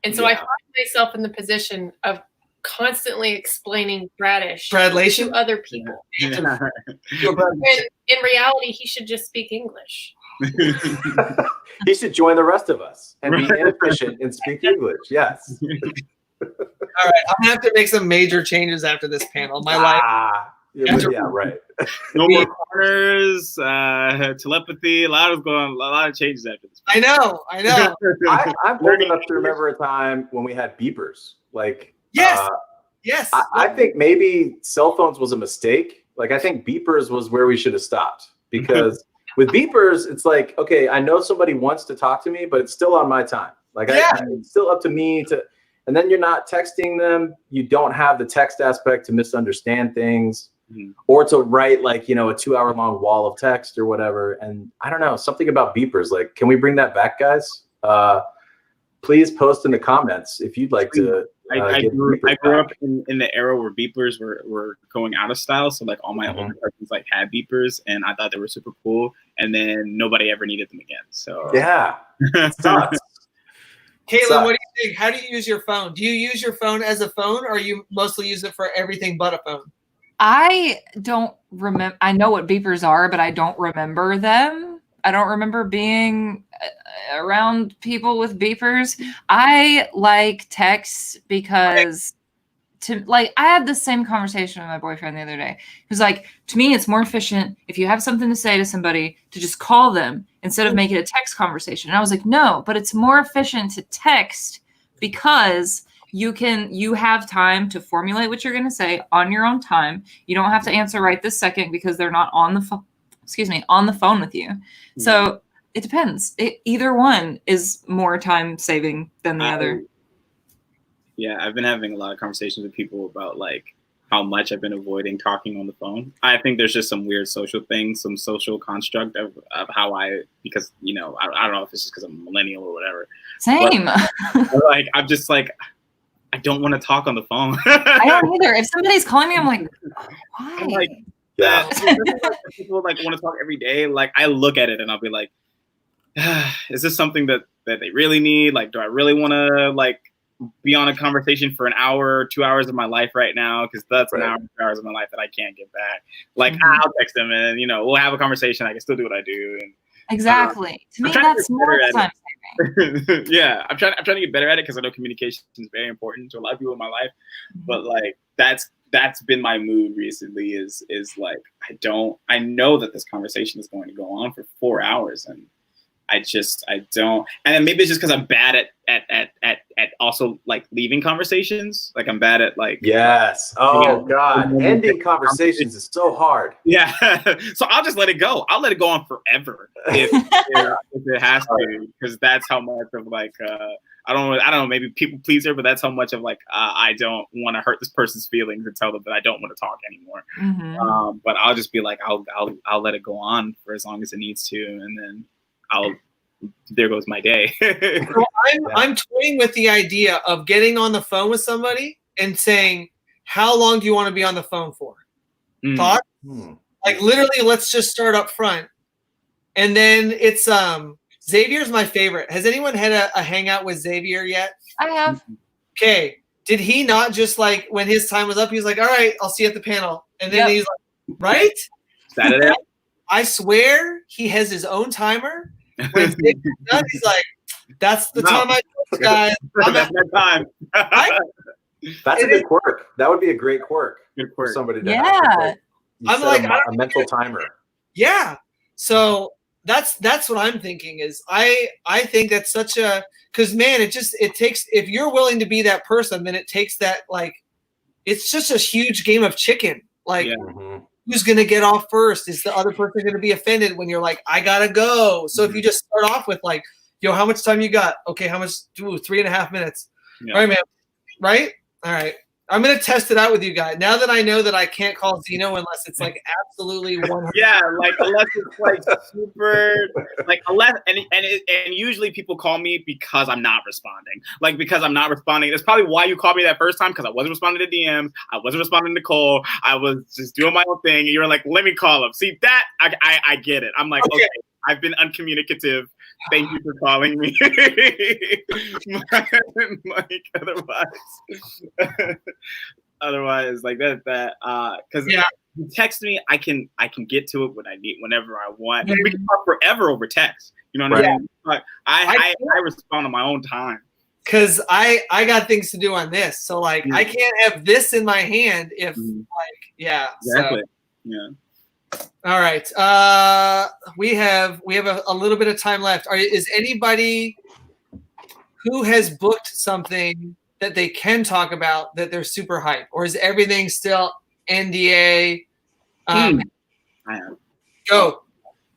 And so I find myself in the position of constantly explaining Bradish to other people. When in reality, he should just speak English. He should join the rest of us and be inefficient and speak English. Yes. All right, I'm gonna have to make some major changes after this panel. My life. Yeah, right. No more corners, telepathy. A lot of changes after this. I know. I'm old enough to remember a time when we had beepers. Like, yes. I think maybe cell phones was a mistake. Like, I think beepers was where we should have stopped, because with beepers, it's like, okay, I know somebody wants to talk to me, but it's still on my time. Like, it's still up to me to. And then you're not texting them. You don't have the text aspect to misunderstand things, or to write like, a 2-hour-long wall of text or whatever. And I don't know, something about beepers. Like, can we bring that back, guys? Please post in the comments if you'd like to. I grew up in the era where beepers were going out of style. So like all my older cousins like had beepers, and I thought they were super cool. And then nobody ever needed them again. So yeah, it sucks. Katelyn, what do you think? How do you use your phone? Do you use your phone as a phone, or you mostly use it for everything but a phone? I don't remember. I know what beepers are, but I don't remember them. I don't remember being around people with beepers. I like texts because I had the same conversation with my boyfriend the other day. He was like, to me, it's more efficient if you have something to say to somebody to just call them instead of make it a text conversation. And I was like, no, but it's more efficient to text because you have time to formulate what you're going to say on your own time. You don't have to answer right this second because they're not on the phone. on the phone with you. So it depends. Either one is more time saving than the other. Yeah, I've been having a lot of conversations with people about like how much I've been avoiding talking on the phone. I think there's just some weird social thing, some social construct of how because, you know, I don't know if it's just because I'm a millennial or whatever. Same. But, like, I'm just like, I don't want to talk on the phone. I don't either. If somebody's calling me, I'm like, why? I'm like, people like want to talk every day. Like, I look at it and I'll be like, is this something that they really need? Like, do I really want to like be on a conversation for an hour, 2 hours of my life right now? Because that's an hour, 2 hours of my life that I can't get back. Like, I'll text them and, you know, we'll have a conversation. I can still do what I do. And exactly. To me, that's more time saving. Yeah, I'm trying to get better at it because I know communication is very important to a lot of people in my life. But like, that's been my mood recently. Is like, I know that this conversation is going to go on for 4 hours, and I don't. And then maybe it's just because I'm bad at also like leaving conversations. Like, I'm bad at like. Yes. Oh God, ending conversations is so hard. Yeah. So I'll just let it go. I'll let it go on forever if it has to, because that's how much of like I don't know, maybe people pleaser, but that's how much of like I don't want to hurt this person's feelings and tell them that I don't want to talk anymore. But I'll just be like, I'll let it go on for as long as it needs to, and then there goes my day. So I'm toying with the idea of getting on the phone with somebody and saying, how long do you want to be on the phone for? Thought? Like, literally, let's just start up front. And then it's Xavier's my favorite. Has anyone had a hangout with Xavier yet? I have. Okay. Did he not just like, when his time was up, he was like, all right, I'll see you at the panel. And then he's like, right? Saturday? I swear he has his own timer. When Xavier's done, he's like, that's the time I told guys. That's my time. That's a good quirk. That would be a great quirk for somebody to have. I'm like, a mental timer. Yeah. So that's what I'm thinking is I think that's such a, because man, it takes, if you're willing to be that person, then it takes that, like, it's just a huge game of chicken. Like, who's going to get off first? Is the other person going to be offended when you're like, I got to go? So if you just start off with like, yo, how much time you got? Okay, how much? 3.5 minutes. Yeah. All right, man. Right? All right. I'm going to test it out with you guys. Now that I know that I can't call Zeno unless it's like absolutely 100. Yeah, like unless it's like super, like unless, and usually people call me because I'm not responding. Like, because I'm not responding. That's probably why you called me that first time, because I wasn't responding to DMs. I wasn't responding to Cole. I was just doing my own thing. And you were like, let me call him. See, that, I get it. I'm like, okay, I've been uncommunicative. Thank you for calling me. Like, otherwise, like that, because you text me, I can get to it when I need, whenever I want. We can talk forever over text. You know what I mean? Like, I respond on my own time. Because I got things to do on this, so like I can't have this in my hand if Exactly. So. Yeah. All right. We have a little bit of time left. Is anybody who has booked something that they can talk about that they're super hyped, or is everything still NDA? I am. Go.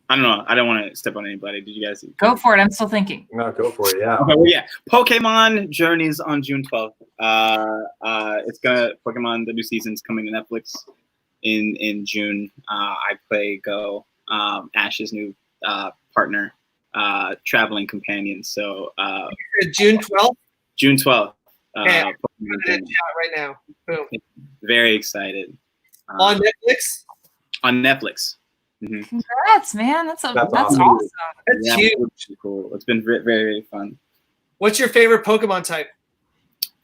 I don't know. I don't want to step on anybody. Did you guys go for it? I'm still thinking. No, go for it. Yeah. Okay, well, yeah. Pokemon Journeys on June 12th. Pokemon, the new season's coming to Netflix in June. I play Go, Ash's new partner, traveling companion. So June 12th. June 12th. Yeah, I'm right now. Boom. Very excited. On Netflix. On Netflix. Congrats, man! That's awesome. That's huge. It's cool. It's been very, very fun. What's your favorite Pokemon type?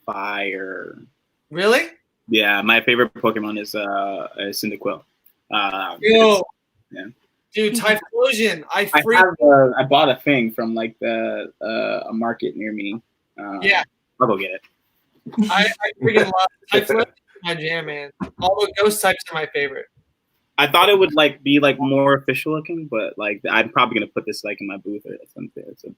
Fire. Really? Yeah, my favorite Pokemon is Cyndaquil. Yo, yeah. Dude, Typhlosion. I bought a thing from like a market near me. Yeah. I'll go get it. I freaking love Typhlosion. My jam, man. All the ghost types are my favorite. I thought it would like be like more official looking, but like I'm probably gonna put this like in my booth at some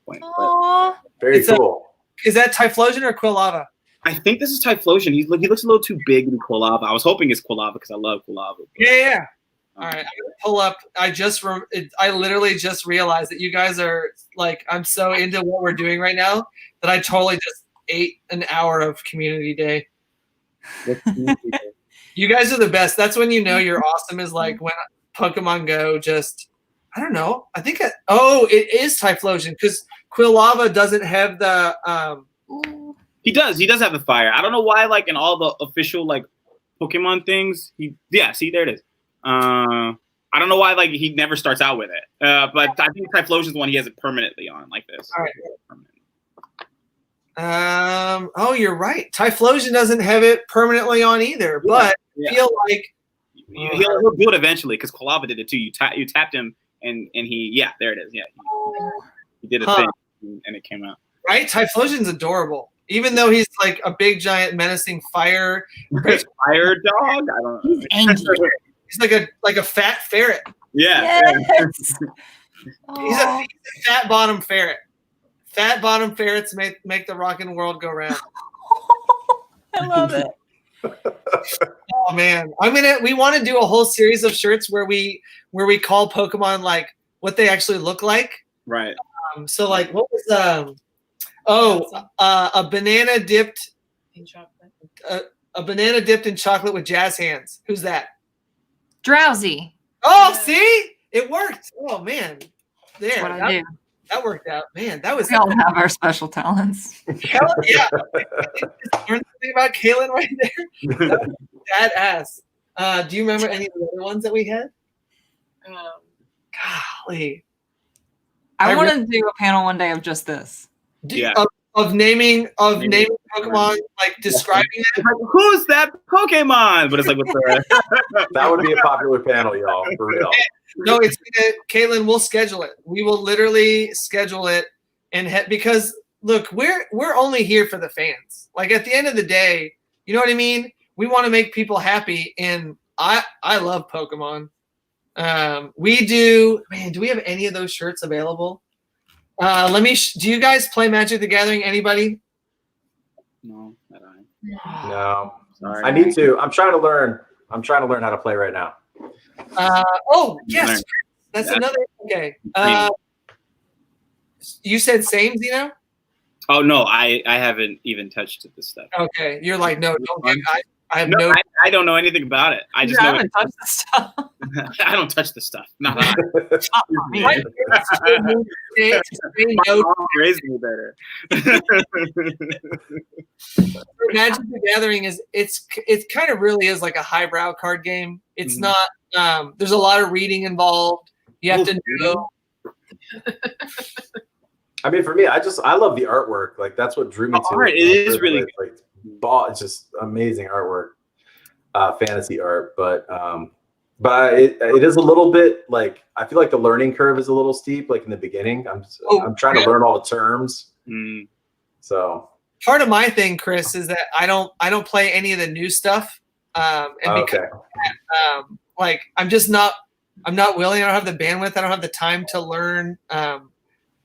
point. Aww. Very cool. Is that Typhlosion or Quilava? I think this is Typhlosion. He looks a little too big to be Quilava. I was hoping it's Quilava because I love Quilava. Yeah. All right, I'm gonna pull up. I literally just realized that you guys are like, I'm so into what we're doing right now that I totally just ate an hour of community day. You guys are the best. That's when you know you're awesome. Is like when Pokemon Go just, I don't know. I think it is Typhlosion because Quilava doesn't have the. He does have the fire. I don't know why. Like in all the official like Pokemon things, see there it is. I don't know why like he never starts out with it. But I think Typhlosion's the one he has it permanently on like this. All right. Oh, you're right. Typhlosion doesn't have it permanently on either, but I feel like he'll do it eventually because Quilava did it too. You tapped him and he there it is. Yeah, he did a thing and it came out. Right, Typhlosion's adorable. Even though he's like a big, giant, menacing fire dog. I don't know. He's angry. He's like a fat ferret. Yeah. He's a fat bottom ferret. Fat bottom ferrets make the rockin' world go round. I love it. Oh man, we want to do a whole series of shirts where we call Pokemon like what they actually look like. Right. So like what was a banana dipped In chocolate. A banana dipped in chocolate with jazz hands. Who's that? Drowsy. Oh, see? It worked. Oh man. There. That's what I do. That worked out. Man, that was We all have our special talents. yeah. Learn something about Katelyn right there. That was badass. Do you remember any of the other ones that we had? Golly. I want to do a panel one day of just this. Of naming Pokemon, like describing it. Like, who's that Pokemon? But it's like what's the That would be a popular panel, y'all, for real. No, it's Katelyn. We'll schedule it. We will literally schedule it, because look, we're only here for the fans. Like at the end of the day, you know what I mean. We want to make people happy, and I love Pokemon. We do. Man, do we have any of those shirts available? Do you guys play Magic the Gathering? Anybody? No, not I. No. Sorry. I need to. I'm trying to learn how to play right now. Yes. That's another. Okay. You said same, Zeno? Oh no, I haven't even touched this stuff. Okay, you're like no, don't get. I don't know anything about it. I just I know haven't touched this stuff. I don't touch the stuff. Not I. My mom raised me better. Magic the Gathering it kind of really is like a highbrow card game. It's not. There's a lot of reading involved. You have to know. I mean, for me, I love the artwork. Like that's what drew me to art. It is really good. It's just amazing artwork, fantasy art. But it is a little bit like I feel like the learning curve is a little steep. Like in the beginning, I'm trying to learn all the terms. So part of my thing, Chris, is that I don't play any of the new stuff. Like I'm not willing. I don't have the bandwidth. I don't have the time to learn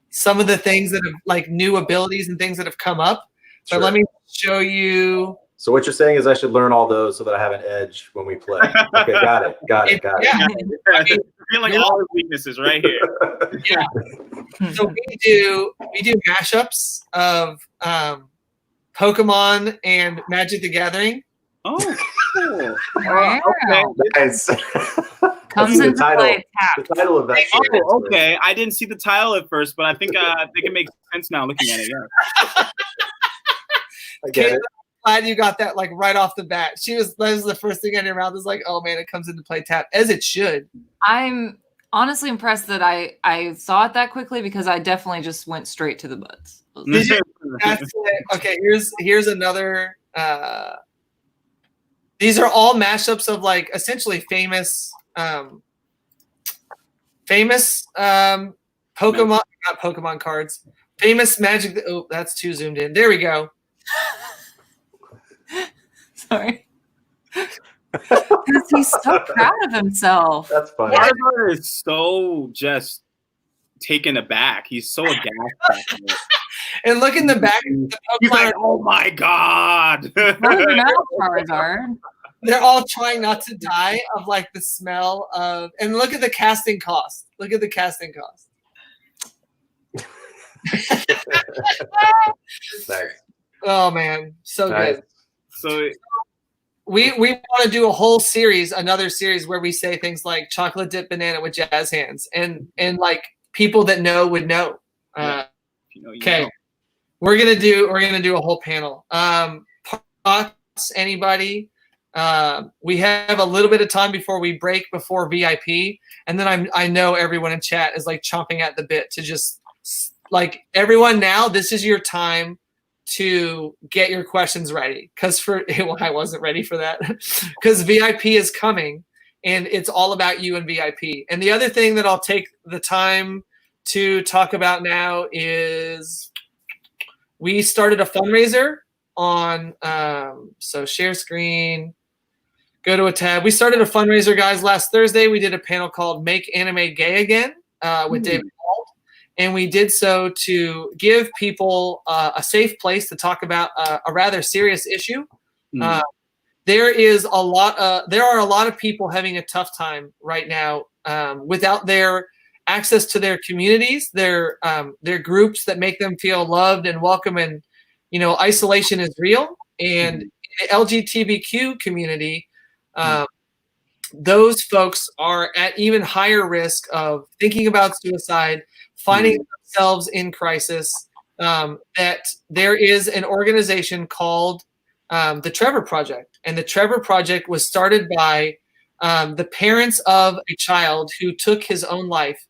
some of the things that have like new abilities and things that have come up. But let me show you. So what you're saying is I should learn all those so that I have an edge when we play. Okay, got it. Yeah. I mean, feeling all his weaknesses right here. Yeah. So we do mashups of Pokemon and Magic the Gathering. Oh, cool. Wow. Okay. Nice. Comes into play. The title of that. Oh, okay. I didn't see the title at first, but I think it makes sense now looking at it. Yeah. I get it. Glad you got that like right off the bat. That was the first thing in her mouth. Was like, oh man, it comes into play tap as it should. I'm honestly impressed that I saw it that quickly because I definitely just went straight to the butts. Okay, here's another. These are all mashups of like essentially famous Pokemon, not Pokemon cards. Famous Magic. Oh, that's too zoomed in. There we go. Sorry. Because he's so proud of himself. That's funny. Arthur is so just taken aback. He's so aghast. And look in the back. He's like, oh my God. What are the mouth cards are? they're all trying not to die of like the smell of. And look at the casting cost. Look at the casting cost. Nice. Oh man, so Nice. good. So We want to do a whole series, another series where we say things like chocolate dip banana with jazz hands, and like people that know would know. Okay, we're gonna do a whole panel. Anybody? We have a little bit of time before we break before VIP, and then I know everyone in chat is like chomping at the bit to just like everyone now. This is your time to get your questions ready, because I wasn't ready for that because VIP is coming and it's all about you and VIP. And the other thing that I'll take the time to talk about now is we started a fundraiser on so share screen, go to a tab. We started a fundraiser, guys, last Thursday. We did a panel called Make Anime Gay Again with David Walt. And we did so to give people a safe place to talk about a rather serious issue. There are a lot of people having a tough time right now without their access to their communities, their groups that make them feel loved and welcome. And isolation is real. And in the LGBTQ community, those folks are at even higher risk of thinking about suicide, finding themselves in crisis. That there is an organization called the Trevor Project. And the Trevor Project was started by the parents of a child who took his own life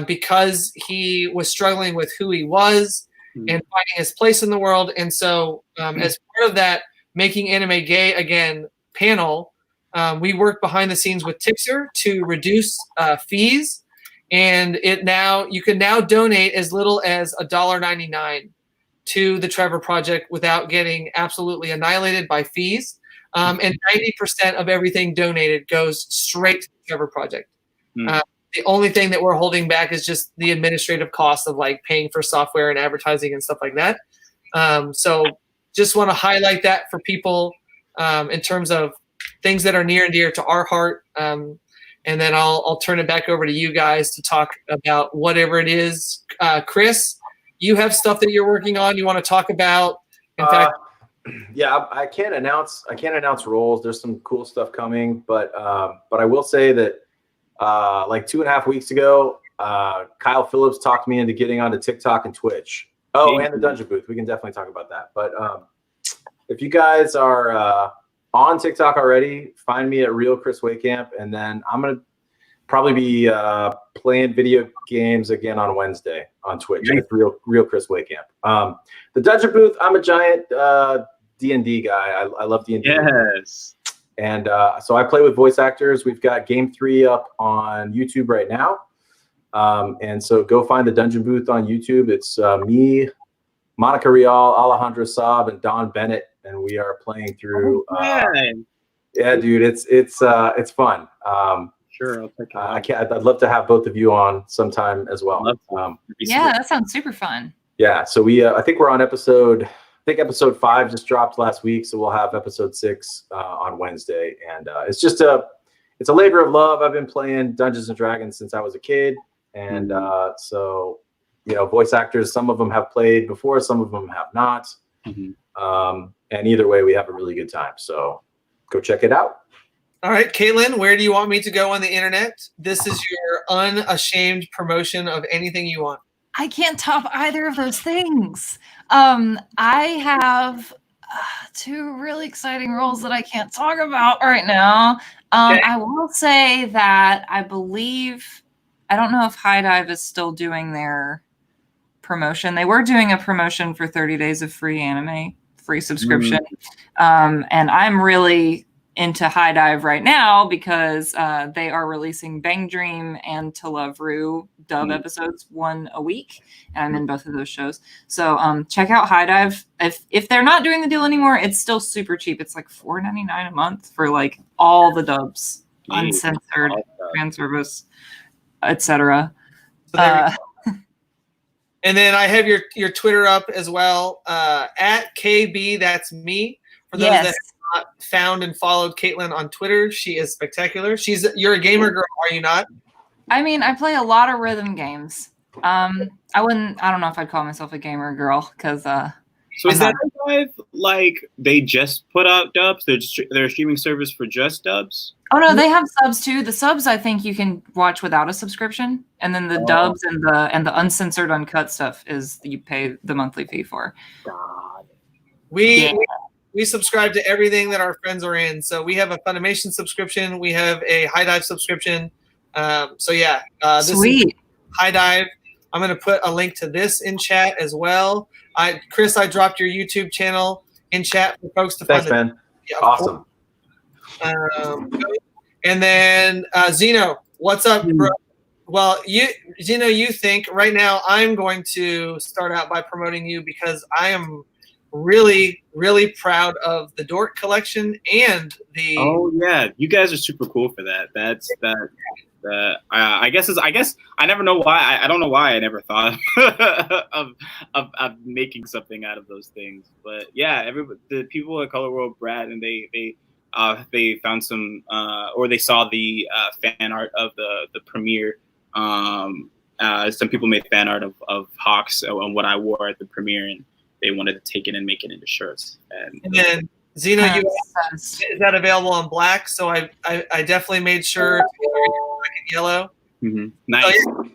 because he was struggling with who he was and finding his place in the world. And so as part of that Making Anime Gay Again panel, we work behind the scenes with Tixer to reduce fees. And you can now donate as little as $1.99 to the Trevor Project without getting absolutely annihilated by fees. And 90% of everything donated goes straight to the Trevor Project. The only thing that we're holding back is just the administrative cost of like paying for software and advertising and stuff like that. So just want to highlight that for people in terms of things that are near and dear to our heart. And then I'll turn it back over to you guys to talk about whatever it is. Chris, you have stuff that you're working on. You want to talk about? In fact, yeah, I can't announce roles. There's some cool stuff coming, but I will say that like 2.5 weeks ago, Kyle Phillips talked me into getting onto TikTok and Twitch. Oh, and the Dungeon Booth. We can definitely talk about that. But if you guys are on TikTok already, find me at Real Chris Wehkamp, and then I'm gonna probably be playing video games again on Wednesday on Twitch. It's Real Chris Wehkamp. The Dungeon Booth. I'm a giant D&D guy. I love D&D. Yes. And so I play with voice actors. We've got Game 3 up on YouTube right now. And so go find the Dungeon Booth on YouTube. It's me, Monica Rial, Alejandro Saab, and Don Bennett, and we are playing through. Yeah, dude, it's fun. Sure, I'll check it out. I'd love to have both of you on sometime as well. Yeah, that sounds super fun. Yeah, so I think we're on episode 5 just dropped last week, so we'll have episode 6 on Wednesday, and it's a labor of love. I've been playing Dungeons and Dragons since I was a kid, and so voice actors, some of them have played before, some of them have not, and either way, we have a really good time. So go check it out. All right, Katelyn, where do you want me to go on the internet? This is your unashamed promotion of anything you want. I can't top either of those things. I have 2 really exciting roles that I can't talk about right now. I will say that I don't know if High Dive is still doing their promotion. They were doing a promotion for 30 days of free anime, free subscription. And I'm really into High Dive right now because they are releasing Bang Dream and To Love Ru dub episodes 1 a week, and I'm in both of those shows. So check out High Dive. If they're not doing the deal anymore, it's still super cheap. It's like $4.99 a month for like all the dubs, uncensored, fan service, etc. And then I have your Twitter up as well, at KB. That's me. For those that not found and followed Katelyn on Twitter, she is spectacular. You're a gamer girl, are you not? I mean, I play a lot of rhythm games. I don't know if I'd call myself a gamer girl because so is that like they just put out dubs? They're a streaming service for just dubs? Oh no, they have subs too. The subs I think you can watch without a subscription, and then the dubs and the uncensored, uncut stuff is you pay the monthly fee for. God. We subscribe to everything that our friends are in. So we have a Funimation subscription. We have a High Dive subscription. This Sweet. is High Dive. I'm going to put a link to this in chat as well. Chris, I dropped your YouTube channel in chat for folks to find. Thanks, man. Yeah, awesome. And then Zeno, what's up, bro? Well, Zeno, you think right now I'm going to start out by promoting you because I am really, really proud of the Dork collection and the. Oh yeah, you guys are super cool for that. I guess I never know why. I don't know why I never thought of making something out of those things. But yeah, the people at Color World, Brad, and they found some or they saw the fan art of the premiere. Some people made fan art of Hawks and what I wore at the premiere, and they wanted to take it and make it into shirts. And then Zeno, is that available on black? So I definitely made sure to get black and yellow. Mm-hmm. Nice. So,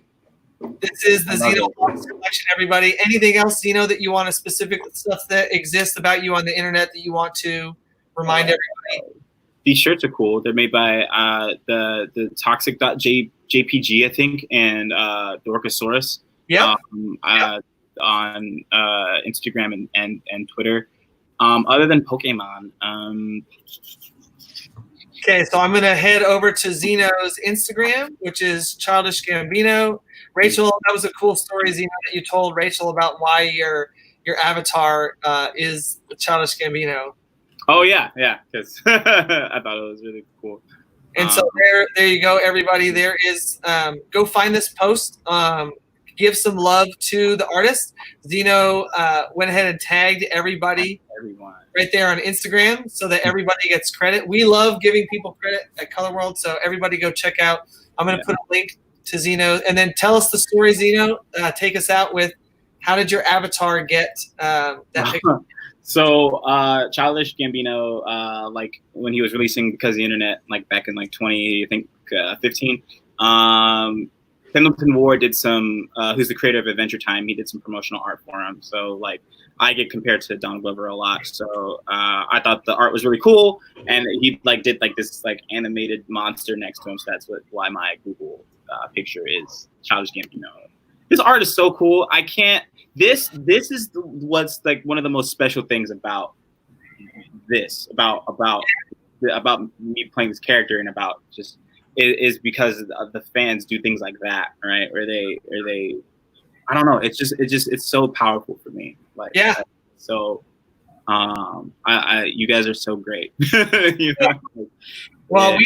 this is the Zeno collection, everybody. Anything else, Zeno, that you want to specific stuff that exists about you on the internet that you want to remind everybody? These shirts are cool. They're made by the Toxic.jpg, I think, and the Orcosaurus. Yeah. On Instagram and Twitter. Other than Pokemon. Okay, so I'm going to head over to Zeno's Instagram, which is Childish Gambino. Rachel, that was a cool story, Zeno, that you told Rachel about why your avatar is Childish Gambino. Oh yeah, because I thought it was really cool. And so there you go, everybody. There is go find this post. Give some love to the artist. Zeno went ahead and tagged everyone right there on Instagram so that everybody gets credit. We love giving people credit at Color World, so everybody go check out. I'm going to put a link to Zeno, and then tell us the story, Zeno. Take us out with how did your avatar get that picture? So Childish Gambino, like when he was releasing Because of the Internet, like back in like 2015, Pendleton Ward did some, who's the creator of Adventure Time, he did some promotional art for him. So like I get compared to Don Glover a lot. So I thought the art was really cool, and he like did like this like animated monster next to him. So that's why my Google picture is Childish Gambino. His art is so cool. I can't. This is what's like one of the most special things about this, about me playing this character, and about just is because the fans do things like that, right? Or they I don't know. It's so powerful for me. Like, yeah. So, you guys are so great. You know? Well,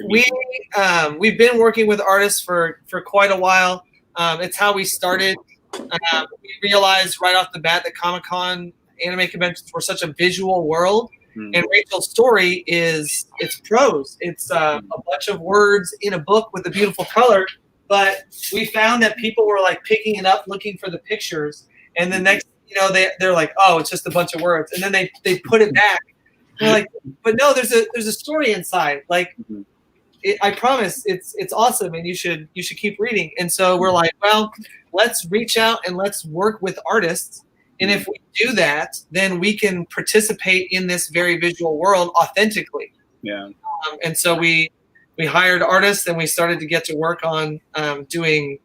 we've been working with artists for quite a while. It's how we started. We realized right off the bat that Comic-Con anime conventions were such a visual world. And Rachel's story it's prose. It's a bunch of words in a book with a beautiful color. But we found that people were like picking it up, looking for the pictures, and the next, they're like, oh, it's just a bunch of words, and then they put it back. They're like, but no, there's a story inside. Like, I promise, it's awesome, and you should keep reading. And so we're like, well, let's reach out and let's work with artists. And if we do that, then we can participate in this very visual world authentically. Yeah. And so we hired artists, and we started to get to work on doing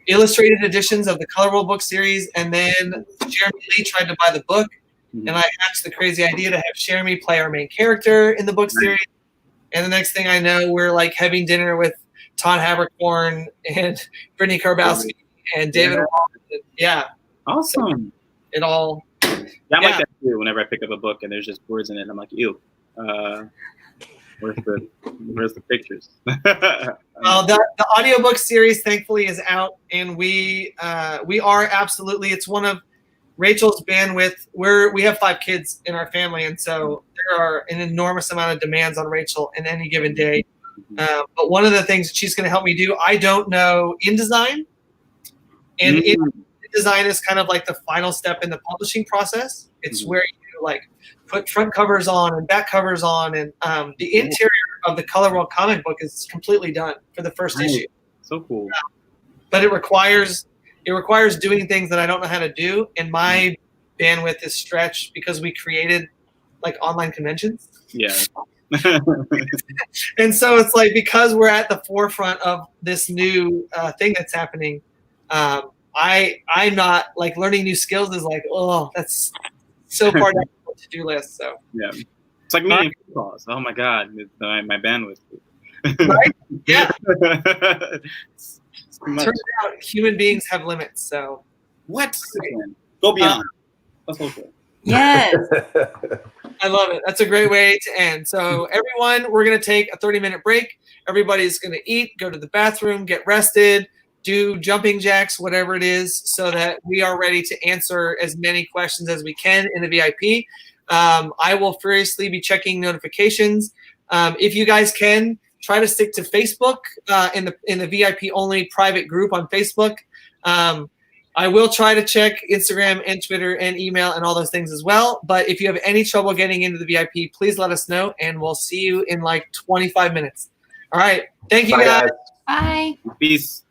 illustrated editions of the Color World book series. And then Jeremy Lee tried to buy the book, and I hatched the crazy idea to have Jeremy play our main character in the book series. And the next thing I know, we're like having dinner with Todd Habercorn and Brittany Karbowski and David Wall. Yeah. Awesome. It all. Yeah, I'm like that too. Whenever I pick up a book and there's just words in it, I'm like, ew. Where's the pictures? Well, the audiobook series thankfully is out, and we are absolutely. It's one of Rachel's bandwidth, we have 5 kids in our family, and so there are an enormous amount of demands on Rachel in any given day. But one of the things that she's going to help me do, I don't know InDesign, and InDesign is kind of like the final step in the publishing process. It's where you like put front covers on and back covers on, and the interior of the Color World comic book is completely done for the first issue. So cool. But it requires doing things that I don't know how to do, and my bandwidth is stretched because we created like online conventions. Yeah. And so it's like, because we're at the forefront of this new thing that's happening, I'm not like, learning new skills is like, oh, that's so far down the to-do list. So yeah, it's like meeting calls. Oh my god, my bandwidth. Right? Yeah. It's too much. Turns out human beings have limits. So What? Go beyond. That's okay. Yes. I love it. That's a great way to end. So everyone, we're going to take a 30-minute break. Everybody's going to eat, go to the bathroom, get rested, do jumping jacks, whatever it is, so that we are ready to answer as many questions as we can in the VIP. I will furiously be checking notifications. If you guys can, try to stick to Facebook in the VIP only private group on Facebook. I will try to check Instagram and Twitter and email and all those things as well. But if you have any trouble getting into the VIP, please let us know, and we'll see you in like 25 minutes. All right. Thank you, guys. Bye. Peace.